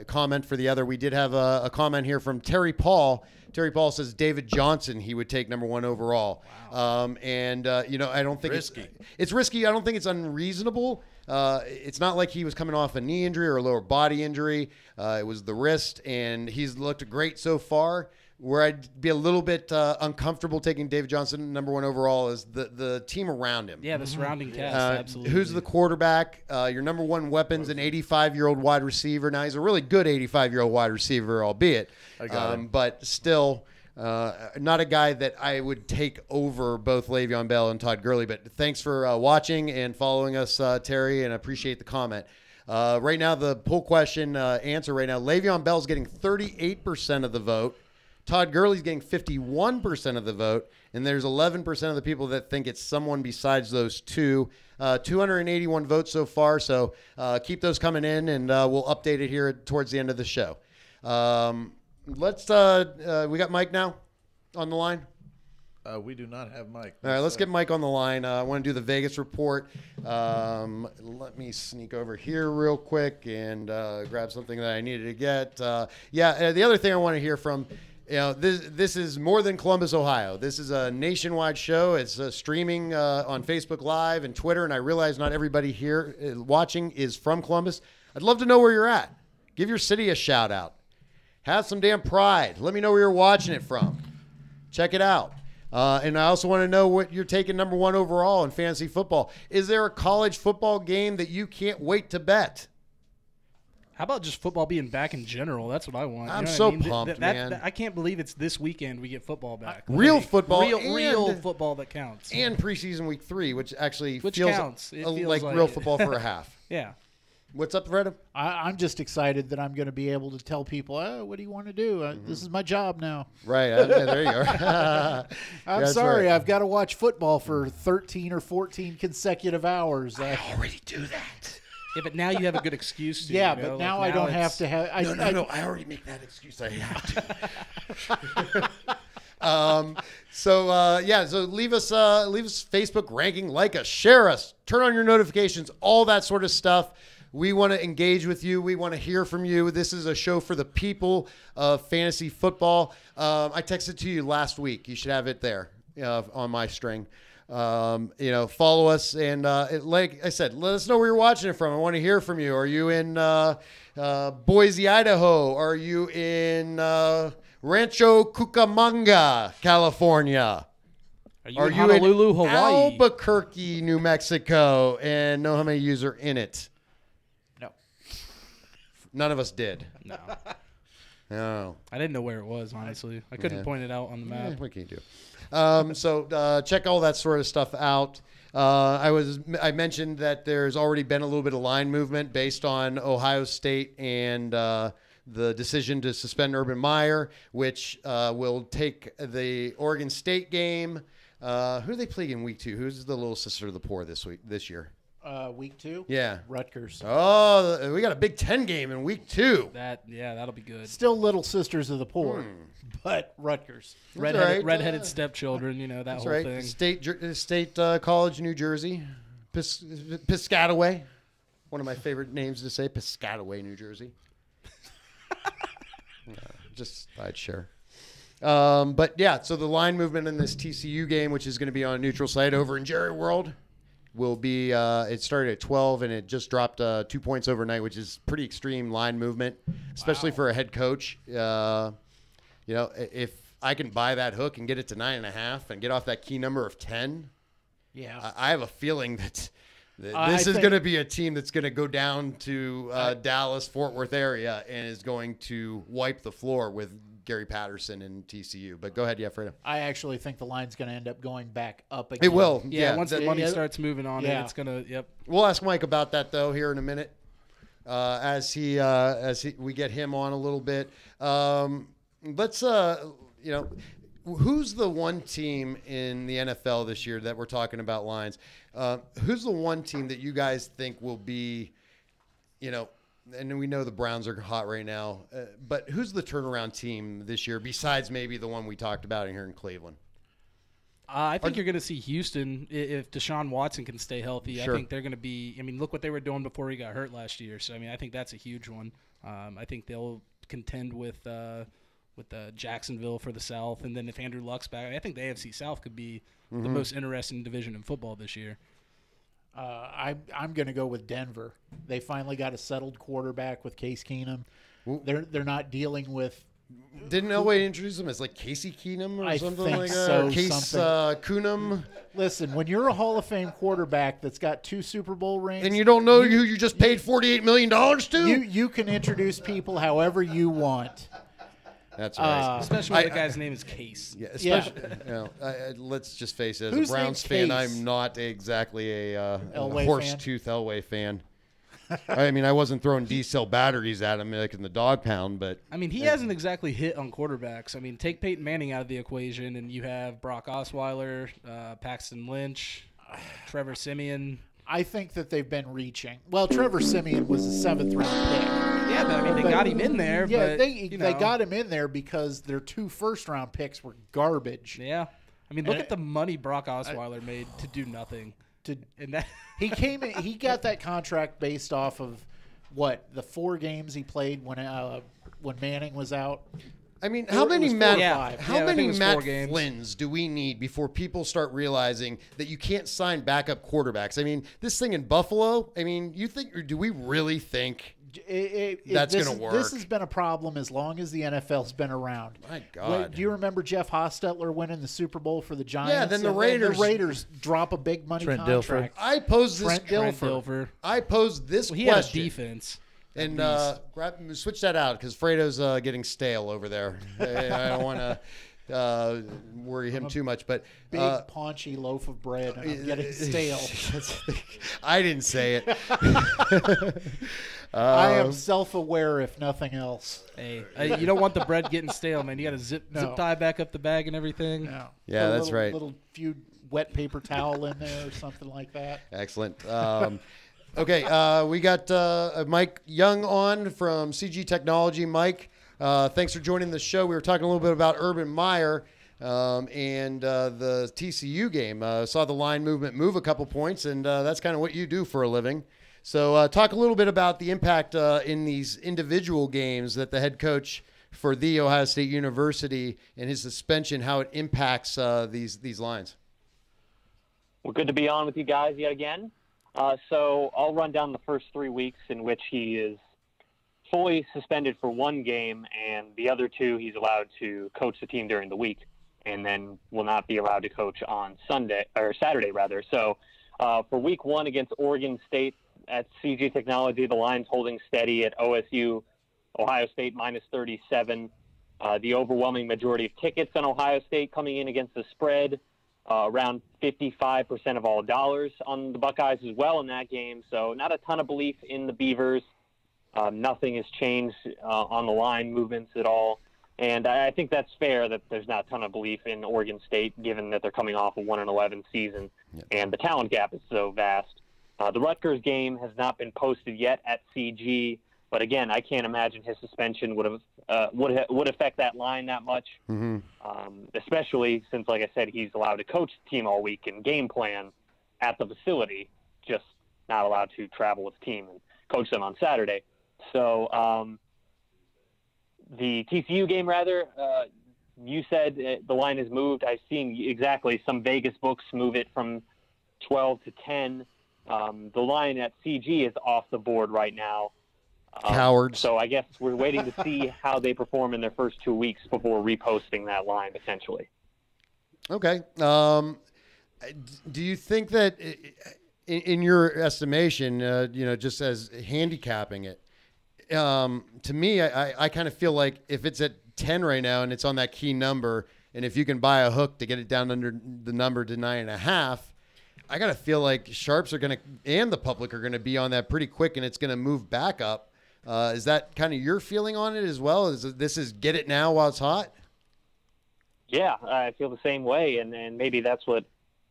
comment for the other. We did have a comment here from Terry Paul. Terry Paul says David Johnson he would take number 1 overall. Wow. I don't think it's risky. I don't think it's unreasonable. It's not like he was coming off a knee injury or a lower body injury. It was the wrist, and he's looked great so far. Where I'd be a little bit uncomfortable taking David Johnson number 1 overall is the team around him. Yeah, the surrounding cast, absolutely. Who's the quarterback? Your number 1 weapon's an 85-year-old wide receiver. Now, he's a really good 85-year-old wide receiver, albeit. But still, not a guy that I would take over both Le'Veon Bell and Todd Gurley. But thanks for watching and following us, Terry, and I appreciate the comment. Right now, the poll question answer right now, Le'Veon Bell's getting 38% of the vote. Todd Gurley's getting 51% of the vote, and there's 11% of the people that think it's someone besides those two. 281 votes so far, so keep those coming in, and we'll update it here towards the end of the show. We got Mike now on the line? We do not have Mike. All right, let's get Mike on the line. I want to do the Vegas report. Let me sneak over here real quick and grab something that I needed to get. The other thing I want to hear from, this is more than Columbus, Ohio. This is a nationwide show. It's streaming on Facebook Live and Twitter, and I realize not everybody here watching is from Columbus. I'd love to know where you're at. Give your city a shout out. Have some damn pride. Let me know where you're watching it from. Check it out. And I also want to know what you're taking number 1 overall in fantasy football. Is there a college football game that you can't wait to bet? How about just football being back in general? That's what I want. I'm so pumped, man. I can't believe it's this weekend we get football back. Real football. Real football that counts. And preseason week 3, which feels counts. It feels like real football for a half. Yeah. What's up, Fredo? I'm just excited that I'm going to be able to tell people, what do you want to do? This is my job now. Right. There you are. I'm sorry. Right. I've got to watch football for 13 or 14 consecutive hours. I already do that. Yeah, but now you have a good excuse to. Yeah, but now I don't have to have. No. I already make that excuse. I have to. So leave us Facebook ranking, like us, share us, turn on your notifications, all that sort of stuff. We want to engage with you. We want to hear from you. This is a show for the people of fantasy football. I texted to you last week. You should have it there on my string. Follow us. And like I said, let us know where you're watching it from. I want to hear from you. Are you in Boise, Idaho? Are you in Rancho Cucamonga, California? Are you in Honolulu, in Hawaii? Albuquerque, New Mexico, and know how many of you are in it? No. None of us did. No. No. I didn't know where it was, honestly. I couldn't point it out on the map. What can you do? So check all that sort of stuff out. I mentioned that there's already been a little bit of line movement based on Ohio State and the decision to suspend Urban Meyer, which will take the Oregon State game. Who do they play in week 2? Who's the little sister of the poor this year? Week 2? Yeah. Rutgers. Oh, we got a Big Ten game in week 2. That'll be good. Still little sisters of the poor, but Rutgers. Redheaded stepchildren, that That's whole right. thing. State College, New Jersey. Piscataway. One of my favorite names to say, Piscataway, New Jersey. Just I'd share. But yeah, so the line movement in this TCU game, which is going to be on a neutral site over in Jerry World, will be. It started at 12 and it just dropped 2 points overnight, which is pretty extreme line movement, especially for a head coach. If I can buy that hook and get it to 9.5 and get off that key number of 10, I have a feeling that this is going to be a team that's going to go down to Dallas, Fort Worth area and is going to wipe the floor with Gary Patterson and TCU. But go ahead, Fredo. I actually think the line's going to end up going back up again. It will. Yeah, once the money starts moving on it, it's going to, yep. We'll ask Mike about that, though, here in a minute as we get him on a little bit. Who's the one team in the NFL this year that we're talking about lines? Who's the one team that you guys think will be, and we know the Browns are hot right now, but who's the turnaround team this year besides maybe the one we talked about here in Cleveland? I think you're going to see Houston if Deshaun Watson can stay healthy. Sure. I think they're going to be. Look what they were doing before he got hurt last year. So I think that's a huge one. I think they'll contend with Jacksonville for the South, and then if Andrew Luck's back, I think the AFC South could be the most interesting division in football this year. I'm going to go with Denver. They finally got a settled quarterback with Case Keenum. They're not dealing with. Didn't Elway introduce him as like Casey Keenum or something think like so, that? Case Keenum. Listen, when you're a Hall of Fame quarterback that's got 2 Super Bowl rings, and you don't know who you just paid $48 million to, you can introduce people however you want. That's right. Especially when the guy's name is Case. Yeah, especially. Let's just face it. As Whose a Browns name's fan, Case? I'm not exactly a Elway horse-tooth Elway fan. I wasn't throwing D-cell batteries at him like in the dog pound, but he hasn't exactly hit on quarterbacks. Take Peyton Manning out of the equation, and you have Brock Osweiler, Paxton Lynch, Trevor Siemian. I think that they've been reaching. Well, Trevor Siemian was a 7th-round pick. Yeah, but they got him in there. Yeah, but, they got him in there because their 2 first-round picks were garbage. Yeah, look at the money Brock Osweiler made to do nothing. He came in. He got that contract based off of the 4 games he played when Manning was out. How many Matt games. Flynn's do we need before people start realizing that you can't sign backup quarterbacks? This thing in Buffalo, do we really think that's going to work? This has been a problem as long as the NFL's been around. My God. Do you remember Jeff Hostetler winning the Super Bowl for the Giants? Yeah, then the Raiders drop a big money Trent contract. I posed this. Trent Dilfer. I posed this He question. had a defense. And switch that out because Fredo's getting stale over there. I don't want to worry him too much. But big paunchy loaf of bread, and I'm getting stale. I didn't say it. I am self-aware, if nothing else. Hey, you don't want the bread getting stale, man. You got to zip tie back up the bag and everything. No. Yeah, that's right. Little few wet paper towel in there or something like that. Excellent. Okay, we got Mike Young on from CG Technology. Mike, thanks for joining the show. We were talking a little bit about Urban Meyer and the TCU game. Saw the line movement move a couple points, and that's kind of what you do for a living. So talk a little bit about the impact in these individual games that the head coach for The Ohio State University and his suspension, how it impacts these lines. Well, good to be on with you guys yet again. So I'll run down the first 3 weeks in which he is fully suspended for one game, and the other 2 he's allowed to coach the team during the week, and then will not be allowed to coach on Saturday rather. So for week 1 against Oregon State at CG Technology, the line's holding steady at OSU, Ohio State -37. The overwhelming majority of tickets on Ohio State coming in against the spread, around 55% of all dollars on the Buckeyes as well in that game. So not a ton of belief in the Beavers. Nothing has changed on the line movements at all. And I think that's fair that there's not a ton of belief in Oregon State, given that they're coming off a 1-11 season and the talent gap is so vast. The Rutgers game has not been posted yet at CG, but again, I can't imagine his suspension would affect that line that much, especially since, like I said, he's allowed to coach the team all week and game plan at the facility, just not allowed to travel with the team and coach them on Saturday. So the TCU game, rather, you said the line has moved. I've seen exactly some Vegas books move it from 12 to 10. The line at CG is off the board right now. Cowards. So I guess we're waiting to see how they perform in their first 2 weeks before reposting that line, potentially. Okay. Do you think that, in your estimation, just as handicapping it, to me, I kind of feel like if it's at 10 right now and it's on that key number, and if you can buy a hook to get it down under the number to 9.5, I got to feel like sharps are going to, and the public are going to be on that pretty quick, and it's going to move back up. Is that kind of your feeling on it as well? This is get it now while it's hot? Yeah, I feel the same way, and maybe that's what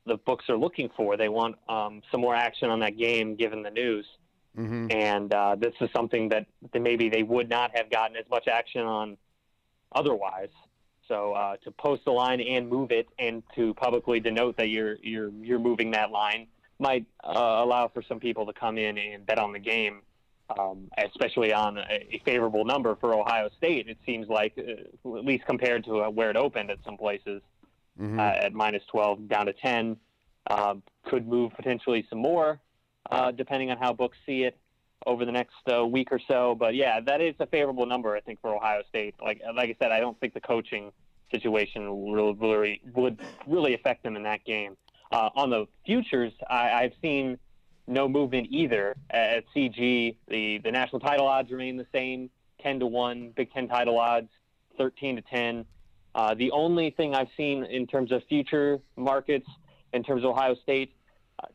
the books are looking for. They want some more action on that game given the news. And this is something that maybe they would not have gotten as much action on otherwise. So to post the line and move it, and to publicly denote that you're moving that line, might allow for some people to come in and bet on the game, especially on a favorable number for Ohio State. It seems like, at least compared to where it opened at some places, at -12 down to 10, could move potentially some more, depending on how books see it over the next week or so. But yeah, that is a favorable number, I think, for Ohio State. Like I said, I don't think the coaching situation would really affect them in that game. On the futures, I've seen no movement either. At CG, the national title odds remain the same, 10-1, Big Ten title odds, 13-10. The only thing I've seen in terms of future markets, in terms of Ohio State,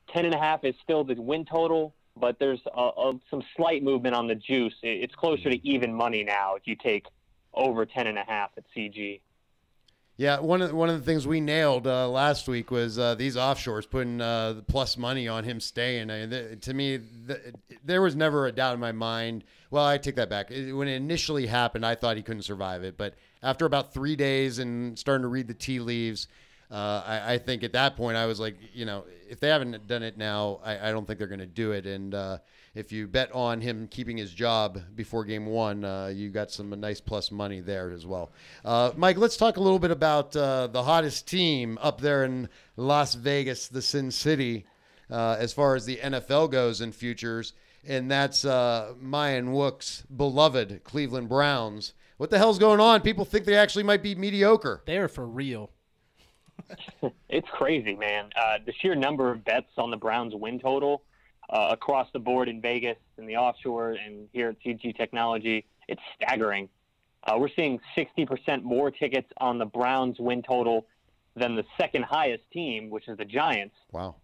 10.5 is still the win total, but there's some slight movement on the juice. It's closer to even money now if you take over 10.5 at CG. Yeah, one of the things we nailed last week was these offshores putting plus money on him staying. To me, there was never a doubt in my mind. Well, I take that back. When it initially happened, I thought he couldn't survive it. But after about 3 days and starting to read the tea leaves, I think at that point I was like, if they haven't done it now, I don't think they're going to do it. And if you bet on him keeping his job before game 1, you got some nice plus money there as well. Mike, let's talk a little bit about the hottest team up there in Las Vegas, the Sin City, as far as the NFL goes in futures. And that's Mayan Wook's beloved Cleveland Browns. What the hell's going on? People think they actually might be mediocre. They are for real. It's crazy, man. The sheer number of bets on the Browns win total across the board in Vegas and the offshore and here at CG Technology, it's staggering. We're seeing 60% more tickets on the Browns win total than the second highest team, which is the Giants. Wow.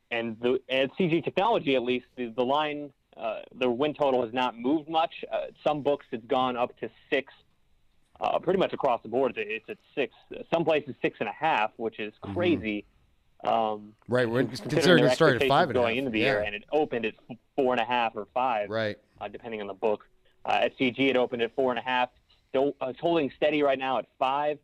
And at CG Technology, at least, the line, the win total has not moved much. Some books, it's gone up to 6. Pretty much across the board, it's at 6. Some places 6.5, which is crazy. Right, we're considering it started at 5.5 going into the year, and it opened at 4.5 or 5. Right, depending on the book. At CG, it opened at 4.5. Still, it's holding steady right now at 5.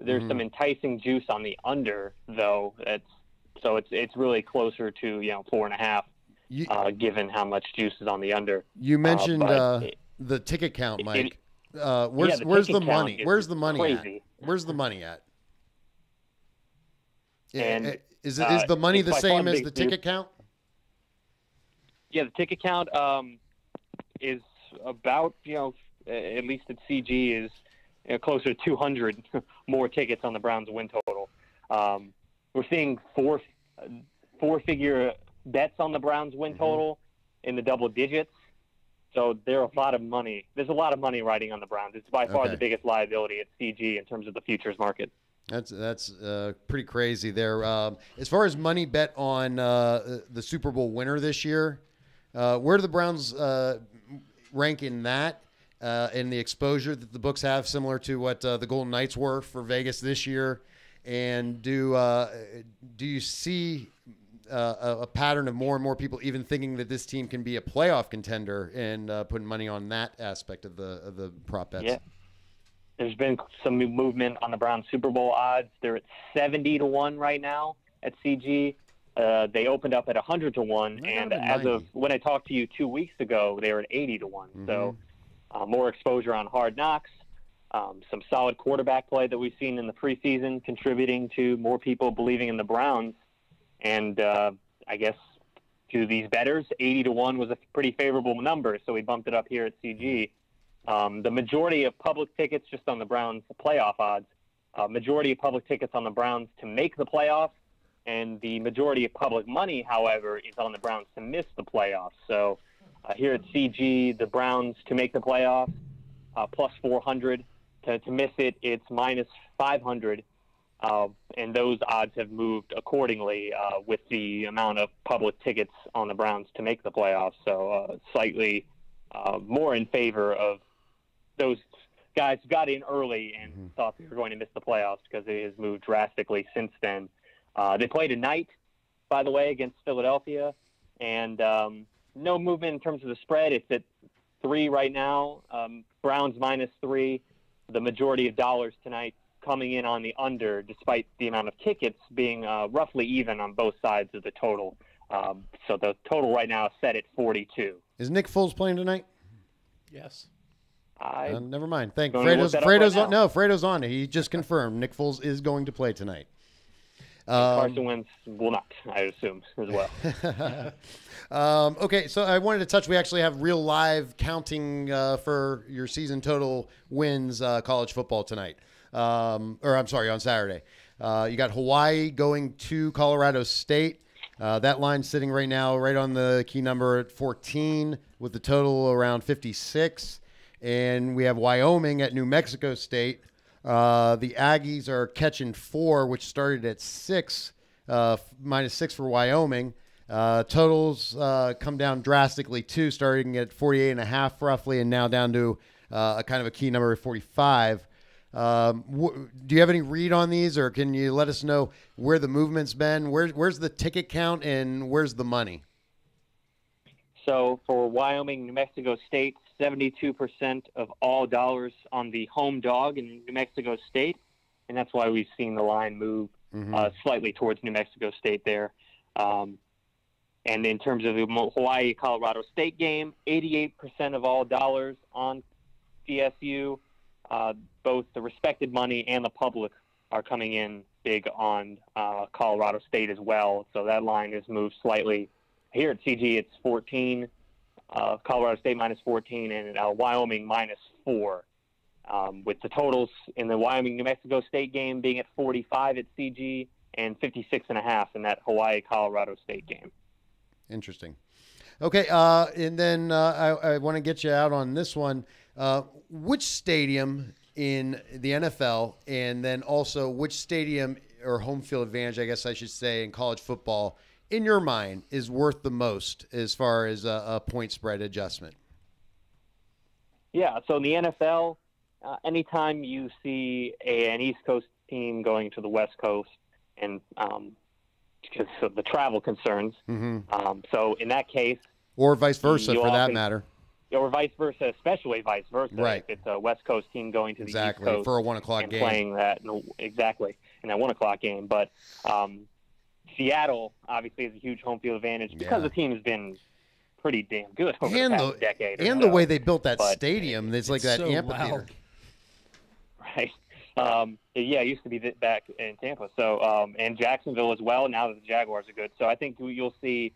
There's some enticing juice on the under, though. It's really closer to 4.5, given how much juice is on the under. You mentioned the ticket count, Mike. Where's the money? Where's the money crazy. at? Where's the money at? And Is the money the by far same as the biggest news. ticket count? Yeah, the ticket count is about, at least at CG, is closer to 200 more tickets on the Browns' win total. We're seeing four-figure bets on the Browns' win total in the double digits. So there's a lot of money. There's a lot of money riding on the Browns. It's by far the biggest liability at CG in terms of the futures market. That's pretty crazy there. As far as money bet on the Super Bowl winner this year, where do the Browns rank in that and the exposure that the books have, similar to what the Golden Knights were for Vegas this year? And do you see a pattern of more and more people even thinking that this team can be a playoff contender and putting money on that aspect of the prop bets? Yeah. There's been some movement on the Browns Super Bowl odds. They're at 70-1 right now at CG. They opened up at 100-1, and as of when I talked to you 2 weeks ago, they were at 80-1. Mm-hmm. So more exposure on Hard Knocks, some solid quarterback play that we've seen in the preseason, contributing to more people believing in the Browns. And I guess to these bettors, 80-1 was a pretty favorable number, so we bumped it up here at CG. The majority of public tickets, just on the Browns playoff odds, majority of public tickets on the Browns to make the playoffs, and the majority of public money, however, is on the Browns to miss the playoffs. So here at CG, the Browns to make the playoffs, plus 400. To miss it, it's minus 500. And those odds have moved accordingly with the amount of public tickets on the Browns to make the playoffs. So slightly more in favor of those guys who got in early and thought they were going to miss the playoffs, because it has moved drastically since then. They play tonight, by the way, against Philadelphia, and no movement in terms of the spread. It's at 3 right now. Browns minus 3. The majority of dollars tonight coming in on the under, despite the amount of tickets being roughly even on both sides of the total. So the total right now is set at 42. Is Nick Foles playing tonight? Yes. Never mind. Fredo's on. No, Fredo's on. He just confirmed Nick Foles is going to play tonight. Carson Wentz will not, I assume, as well. Okay, so I wanted to touch. We actually have real live counting for your season total wins college football tonight. On Saturday. You got Hawaii going to Colorado State. That line's sitting right now right on the key number at 14 with the total around 56. And we have Wyoming at New Mexico State. The Aggies are catching 4, which started at 6, minus 6 for Wyoming. Totals come down drastically too, starting at 48.5 roughly, and now down to a kind of a key number of 45. Do you have any read on these, or can you let us know where the movement's been? Where's the ticket count, and where's the money? So for Wyoming, New Mexico State, 72% of all dollars on the home dog in New Mexico State, and that's why we've seen the line move slightly towards New Mexico State there. And in terms of the Hawaii-Colorado State game, 88% of all dollars on CSU. Both the respected money and the public are coming in big on Colorado State as well. So that line has moved slightly. Here at CG, it's 14, Colorado State minus 14, and Wyoming minus 4. With the totals in the Wyoming-New Mexico State game being at 45 at CG and 56.5 in that Hawaii-Colorado State game. Interesting. Okay, and then I want to get you out on this one. Which stadium in the NFL, and then also which stadium or home field advantage, I guess I should say, in college football, in your mind, is worth the most as far as a point spread adjustment? Yeah, so in the NFL, anytime you see an East Coast team going to the West Coast, and because of the travel concerns, so in that case, or vice versa for that matter. Or vice versa, especially vice versa. Right. If it's a West Coast team going to the East Coast for a 1 o'clock and game, playing that in that 1 o'clock game. But Seattle obviously has a huge home field advantage because the team has been pretty damn good over the past decade. And the way they built that stadium, it's like that amphitheater. Loud. Right. Yeah, it used to be back in Tampa. So, and Jacksonville as well, now that the Jaguars are good. So I think you'll see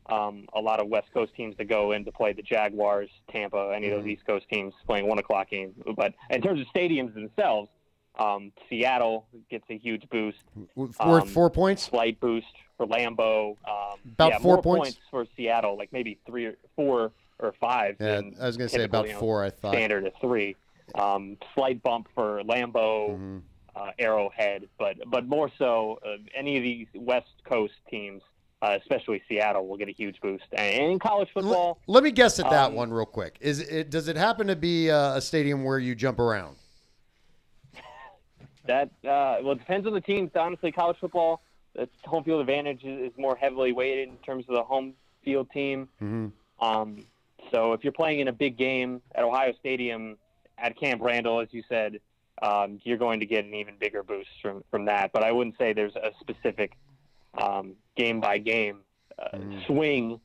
a lot of West Coast teams that go in to play the Jaguars, Tampa, any of those East Coast teams playing 1 o'clock games. But in terms of stadiums themselves, Seattle gets a huge boost. 4 points? Slight boost for Lambeau. About 4 more points for Seattle, like maybe 3 or 4 or 5. Yeah, I was going to say about 4, I thought. Standard is 3. Slight bump for Lambeau, Arrowhead, but more so any of these West Coast teams, especially Seattle, will get a huge boost. And in college football, let me guess at that one real quick. Does it happen to be a stadium where you jump around? Well, it depends on the teams. Honestly, college football, its home field advantage is more heavily weighted in terms of the home field team. So if you're playing in a big game at Ohio Stadium, at Camp Randall, as you said, you're going to get an even bigger boost from that. But I wouldn't say there's a specific game-by-game swing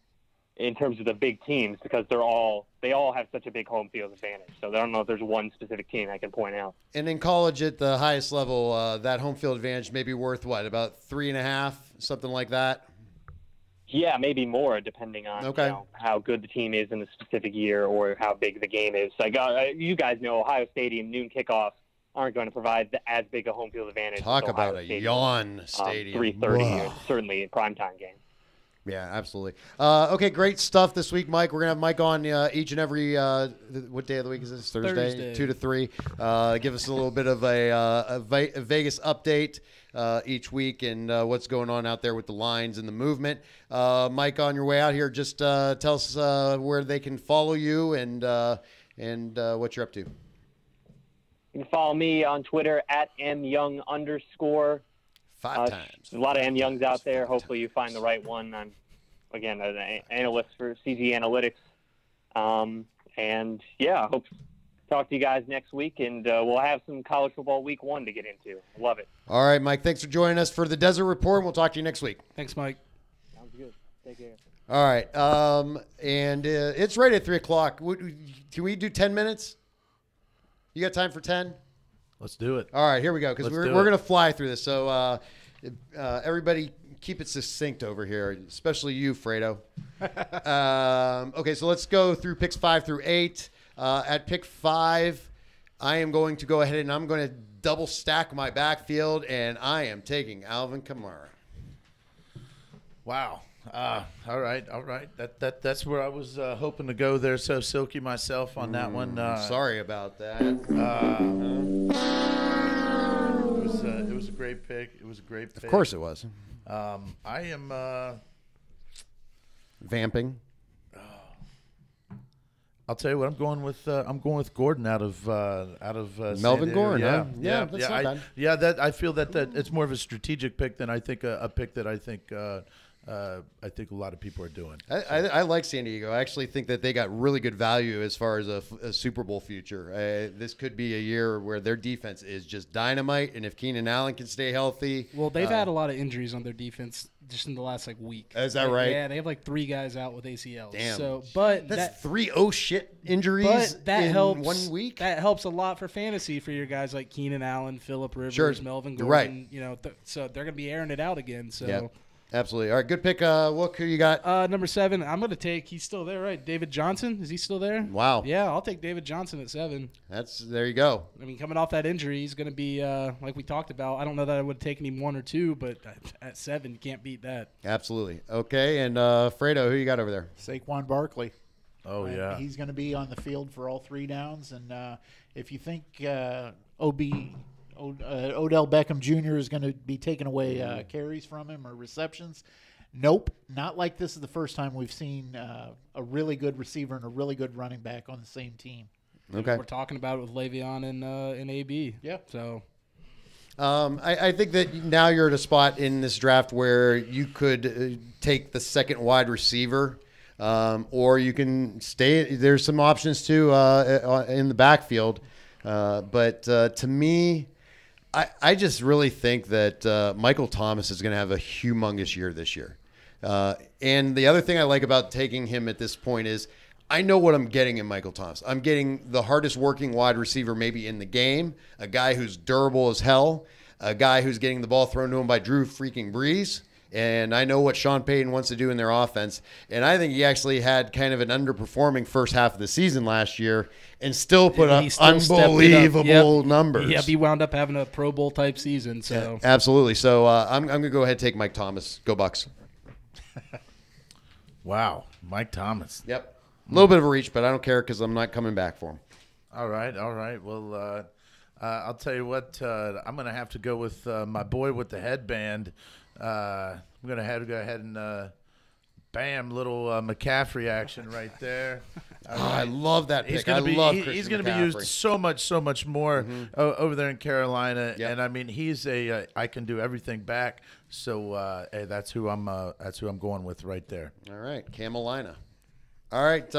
in terms of the big teams, because they all have such a big home field advantage. So I don't know if there's one specific team I can point out. And in college at the highest level, that home field advantage may be worth what, about 3.5, something like that? Yeah, maybe more, depending on how good the team is in the specific year or how big the game is. Like you guys know, Ohio Stadium noon kickoffs aren't going to provide as big a home field advantage. Talk about a yawn stadium. 3:30, certainly a primetime game. Yeah, absolutely. Okay, great stuff this week, Mike. We're going to have Mike on each and every what day of the week is this? Thursday. 2 to 3. Give us a little bit of a Vegas update each week and what's going on out there with the lines and the movement. Mike, on your way out here, just tell us where they can follow you and what you're up to. You can follow me on Twitter at @myoung_. 5 times. There's a lot of M Youngs out there. Hopefully you find the right one. I'm, again, an analyst for CG Analytics. And, yeah, I hope to talk to you guys next week, and we'll have some college football week 1 to get into. Love it. All right, Mike, thanks for joining us for the Desert Report, and we'll talk to you next week. Thanks, Mike. Sounds good. Take care. All right, and it's right at 3 o'clock. Can we do 10 minutes? You got time for 10? Let's do it. All right, here we go, because we're going to fly through this. So everybody keep it succinct over here, especially you, Fredo. Okay, so let's go through picks 5 through 8. At pick 5, I am going to go ahead and I'm going to double stack my backfield, and I am taking Alvin Kamara. Wow. All right. That's where I was hoping to go there. So silky myself on that one. Sorry about that. It was a great pick. It was a great pick. Of course it was. I am vamping. I'll tell you what. I'm going with Gordon out of Melvin Gordon. Yeah, yeah. That's not bad. Yeah, that I feel that it's more of a strategic pick than I think a pick that I think a lot of people are doing. I like San Diego. I actually think that they got really good value as far as a Super Bowl future. This could be a year where their defense is just dynamite, and if Keenan Allen can stay healthy. Well, they've had a lot of injuries on their defense just in the last week. Is that right? Yeah, they have like 3 guys out with ACLs. Damn. So, but that's 3 shit injuries but that in helps, 1 week. That helps a lot for fantasy for your guys like Keenan Allen, Phillip Rivers, Sure. Melvin You're Gordon. right. You know, so they're going to be airing it out again. So. Yeah. Absolutely. All right, good pick. Who you got? Number 7, I'm going to take, he's still there, right? David Johnson. Is he still there? Wow. Yeah, I'll take David Johnson at 7. There you go. I mean, coming off that injury, he's going to be, like we talked about, I don't know that I would have taken him 1 or 2, but at 7, you can't beat that. Absolutely. Okay, and Fredo, who you got over there? Saquon Barkley. Oh, yeah. He's going to be on the field for all 3 downs, and if you think Odell Beckham Jr. is going to be taking away carries from him or receptions. Nope, not like this is the first time we've seen a really good receiver and a really good running back on the same team. Okay. We're talking about it with Le'Veon and AB. Yeah. So I think that now you're at a spot in this draft where you could take the second wide receiver, or you can stay. There's some options too in the backfield, but to me, I just really think that Michael Thomas is going to have a humongous year this year. And the other thing I like about taking him at this point is I know what I'm getting in Michael Thomas. I'm getting the hardest working wide receiver maybe in the game, a guy who's durable as hell, a guy who's getting the ball thrown to him by Drew freaking Brees. And I know what Sean Payton wants to do in their offense. And I think he actually had kind of an underperforming first half of the season last year and still put up unbelievable numbers. Yeah, he wound up having a Pro Bowl type season. So yeah, absolutely. So I'm going to go ahead and take Mike Thomas. Go Bucks. Wow, Mike Thomas. Yep. A little bit of a reach, but I don't care because I'm not coming back for him. All right. Well, I'll tell you what. I'm going to have to go with my boy with the headband. I'm going to have to go ahead and bam, little McCaffrey action right there. I love that pick. He's going to be used so much more over there in Carolina. Yep. And I mean, he's I can do everything back. So hey, that's who I'm going with right there. All right, Carolina. All right,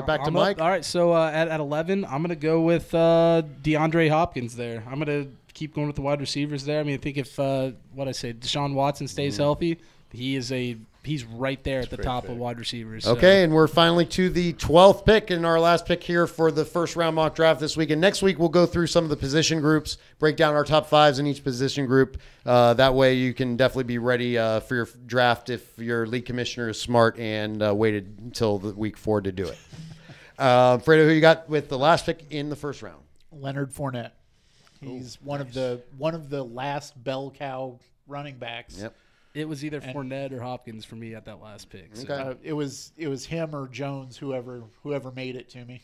back to Mike. All right, so at 11, I'm going to go with DeAndre Hopkins there. I'm going to keep going with the wide receivers there. I mean, I think if, Deshaun Watson stays healthy, he's right there at the top of wide receivers. Okay, and we're finally to the 12th pick and our last pick here for the first round mock draft this week. And next week we'll go through some of the position groups, break down our top fives in each position group. That way you can definitely be ready for your draft if your league commissioner is smart and waited until the week 4 to do it. Fredo, who you got with the last pick in the first round? Leonard Fournette. He's one of the last bell cow running backs. Yep. It was either Fournette or Hopkins for me at that last pick. So. Okay. It was him or Jones, whoever made it to me.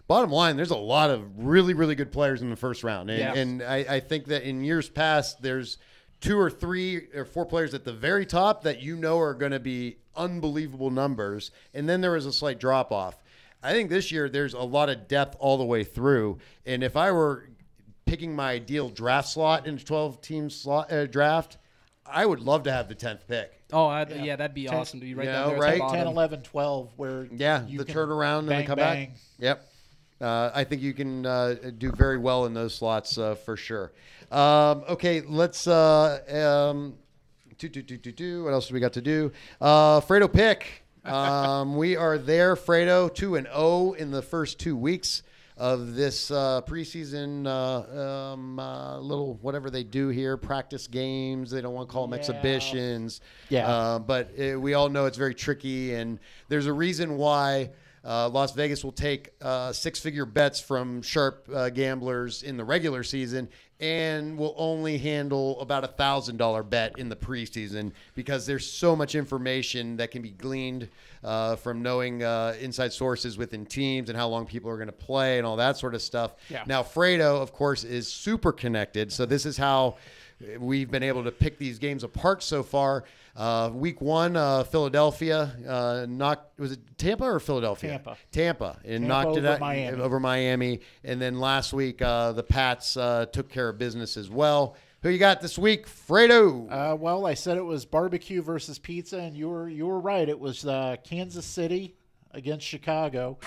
Bottom line, there's a lot of really, really good players in the first round. And, Yeah. and I think that in years past, there's 2 or 3 or 4 players at the very top that you know are going to be unbelievable numbers. And then there was a slight drop-off. I think this year there's a lot of depth all the way through. And if I were picking my ideal draft slot in a 12-team draft, I would love to have the 10th pick. Oh, yeah, that'd be awesome to be right down there. Right? 10, 11, 12, where the you can turnaround and the comeback. bang. Yep. I think you can do very well in those slots for sure. Okay, let's what else do we got to do? Fredo pick. We are there, Fredo, 2-0 in the first 2 weeks of this preseason little whatever they do here, practice games. They don't want to call them exhibitions. Yeah. But we all know it's very tricky, and there's a reason why Las Vegas will take 6-figure bets from sharp gamblers in the regular season and will only handle about $1,000 bet in the preseason because there's so much information that can be gleaned from knowing inside sources within teams and how long people are going to play and all that sort of stuff. Yeah. Now, Fredo, of course, is super connected, so this is how we've been able to pick these games apart so far. Week 1, Philadelphia was it Tampa or Philadelphia? Tampa, and knocked it out over Miami. And then last week, the Pats took care of business as well. Who you got this week, Fredo? Well, I said it was barbecue versus pizza, and you were right. It was Kansas City against Chicago.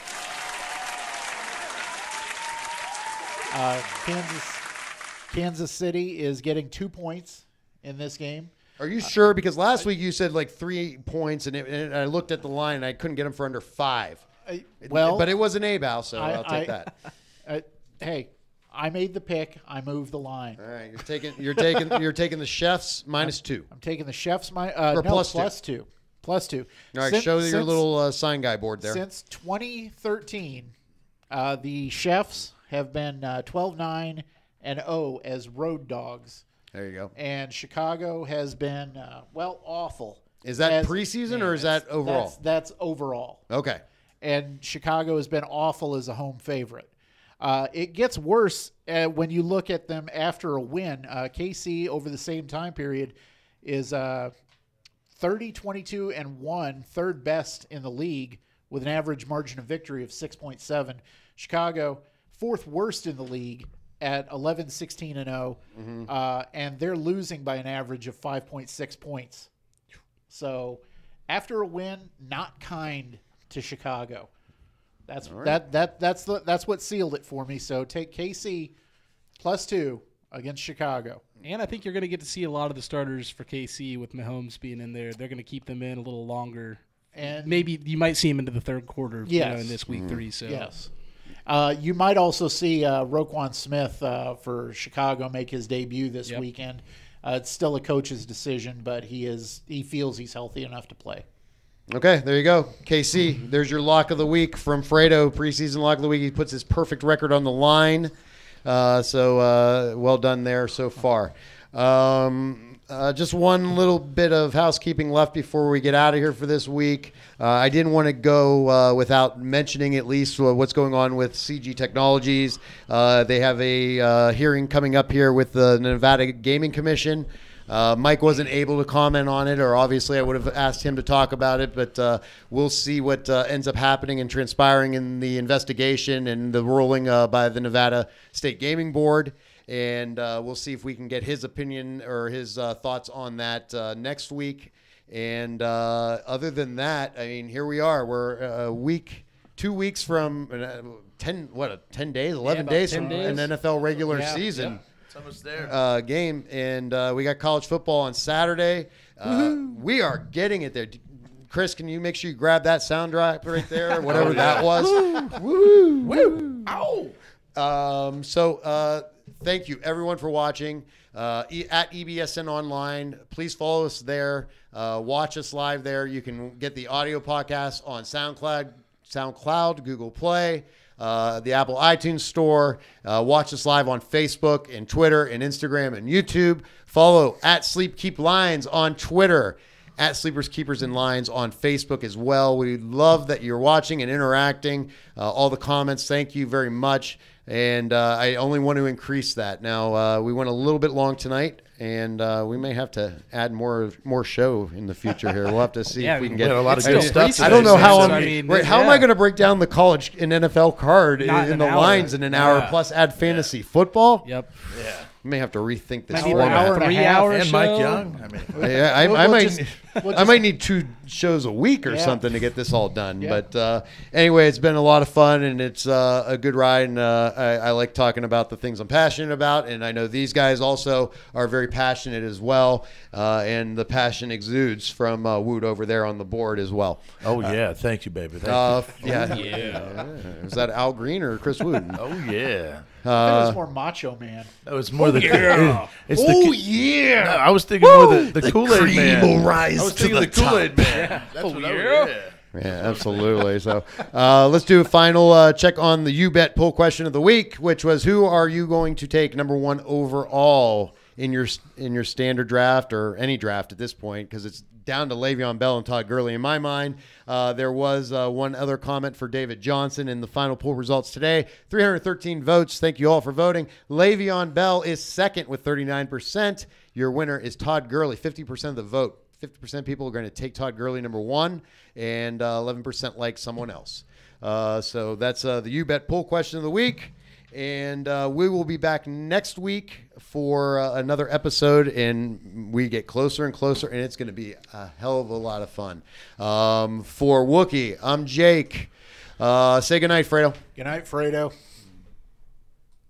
Kansas City is getting 2 points in this game. Are you sure? Because last week you said like 3 points, and I looked at the line and I couldn't get them for under 5. But it was an ABAL, so I'll take that. Hey, I made the pick. I moved the line. All right, you're taking the Chefs -2. I'm taking the Chefs plus 2. Plus 2. All right, show your little sign guy board there. Since 2013, the Chefs have been 12-9-0 as road dogs. There you go. And Chicago has been awful. Is that preseason or is that overall? That's overall. Okay. And Chicago has been awful as a home favorite. It gets worse when you look at them after a win. KC over the same time period is 30-22-1, third best in the league with an average margin of victory of 6.7. Chicago, fourth worst in the league at 11-16-0, and they're losing by an average of 5.6 points. So after a win, not kind to Chicago. That's that's what sealed it for me. So take KC +2 against Chicago. And I think you're going to get to see a lot of the starters for KC with Mahomes being in there. They're going to keep them in a little longer And maybe you might see him into the third quarter. Yes. In this week 3. So yes. You might also see Roquan Smith for Chicago make his debut this weekend. It's still a coach's decision, but he feels he's healthy enough to play. Okay, there you go. KC, there's your lock of the week from Fredo, preseason lock of the week. He puts his perfect record on the line. So well done there so far. Just one little bit of housekeeping left before we get out of here for this week. I didn't want to go without mentioning at least what's going on with CG Technologies. They have a hearing coming up here with the Nevada Gaming Commission. Mike wasn't able to comment on it, or obviously I would have asked him to talk about it, but we'll see what ends up happening and transpiring in the investigation and the ruling by the Nevada State Gaming Board. And we'll see if we can get his opinion or his thoughts on that next week. And other than that, I mean, here we are. We're 2 weeks from 10 days, 11 days from an NFL regular season. It's almost there. Game. And we got college football on Saturday. We are getting it there. Chris, can you make sure you grab that sound drop right there, whatever that was? Woo! Woo! Ow! Thank you, everyone, for watching. At EBSN Online, please follow us there. Watch us live there. You can get the audio podcast on SoundCloud, Google Play, the Apple iTunes Store. Watch us live on Facebook and Twitter and Instagram and YouTube. Follow at Sleep Keep Lines on Twitter, at Sleepers Keepers and Lines on Facebook as well. We love that you're watching and interacting. All the comments, thank you very much. And I only want to increase that. Now, we went a little bit long tonight, and we may have to add more show in the future here. We'll have to see if we can get a lot of good stuff. I don't know how how am I going to break down the college and NFL card in the lines in an hour plus add fantasy football? Yep. Yeah. I may have to rethink this Maybe format. 3 hours. And Mike Young. I mean, I might need 2 shows a week or something to get this all done. Yeah. But anyway, it's been a lot of fun, and it's a good ride. And I like talking about the things I'm passionate about. And I know these guys also are very passionate as well. And the passion exudes from Wood over there on the board as well. Oh, yeah. Thank you, baby. Thank you. Yeah. Is that Al Green or Chris Wood? Oh, yeah. I think it was more Macho Man. That was more the yeah. No, I was thinking more the Kool-Aid Man. Will rise I was thinking the Kool-Aid Man. That's what Yeah, absolutely. So let's do a final check on the You Bet poll question of the week, which was, who are you going to take number 1 overall in your standard draft or any draft at this point? Because it's down to Le'Veon Bell and Todd Gurley in my mind. There was one other comment for David Johnson in the final poll results today. 313 votes. Thank you all for voting. Le'Veon Bell is second with 39%. Your winner is Todd Gurley, 50% of the vote. 50% of people are going to take Todd Gurley number 1, and 11% like someone else. So that's the You Bet poll question of the week. And we will be back next week for another episode, and we get closer and closer, and it's going to be a hell of a lot of fun. For Wookie, I'm Jake. Say goodnight, Fredo. Good night, Fredo.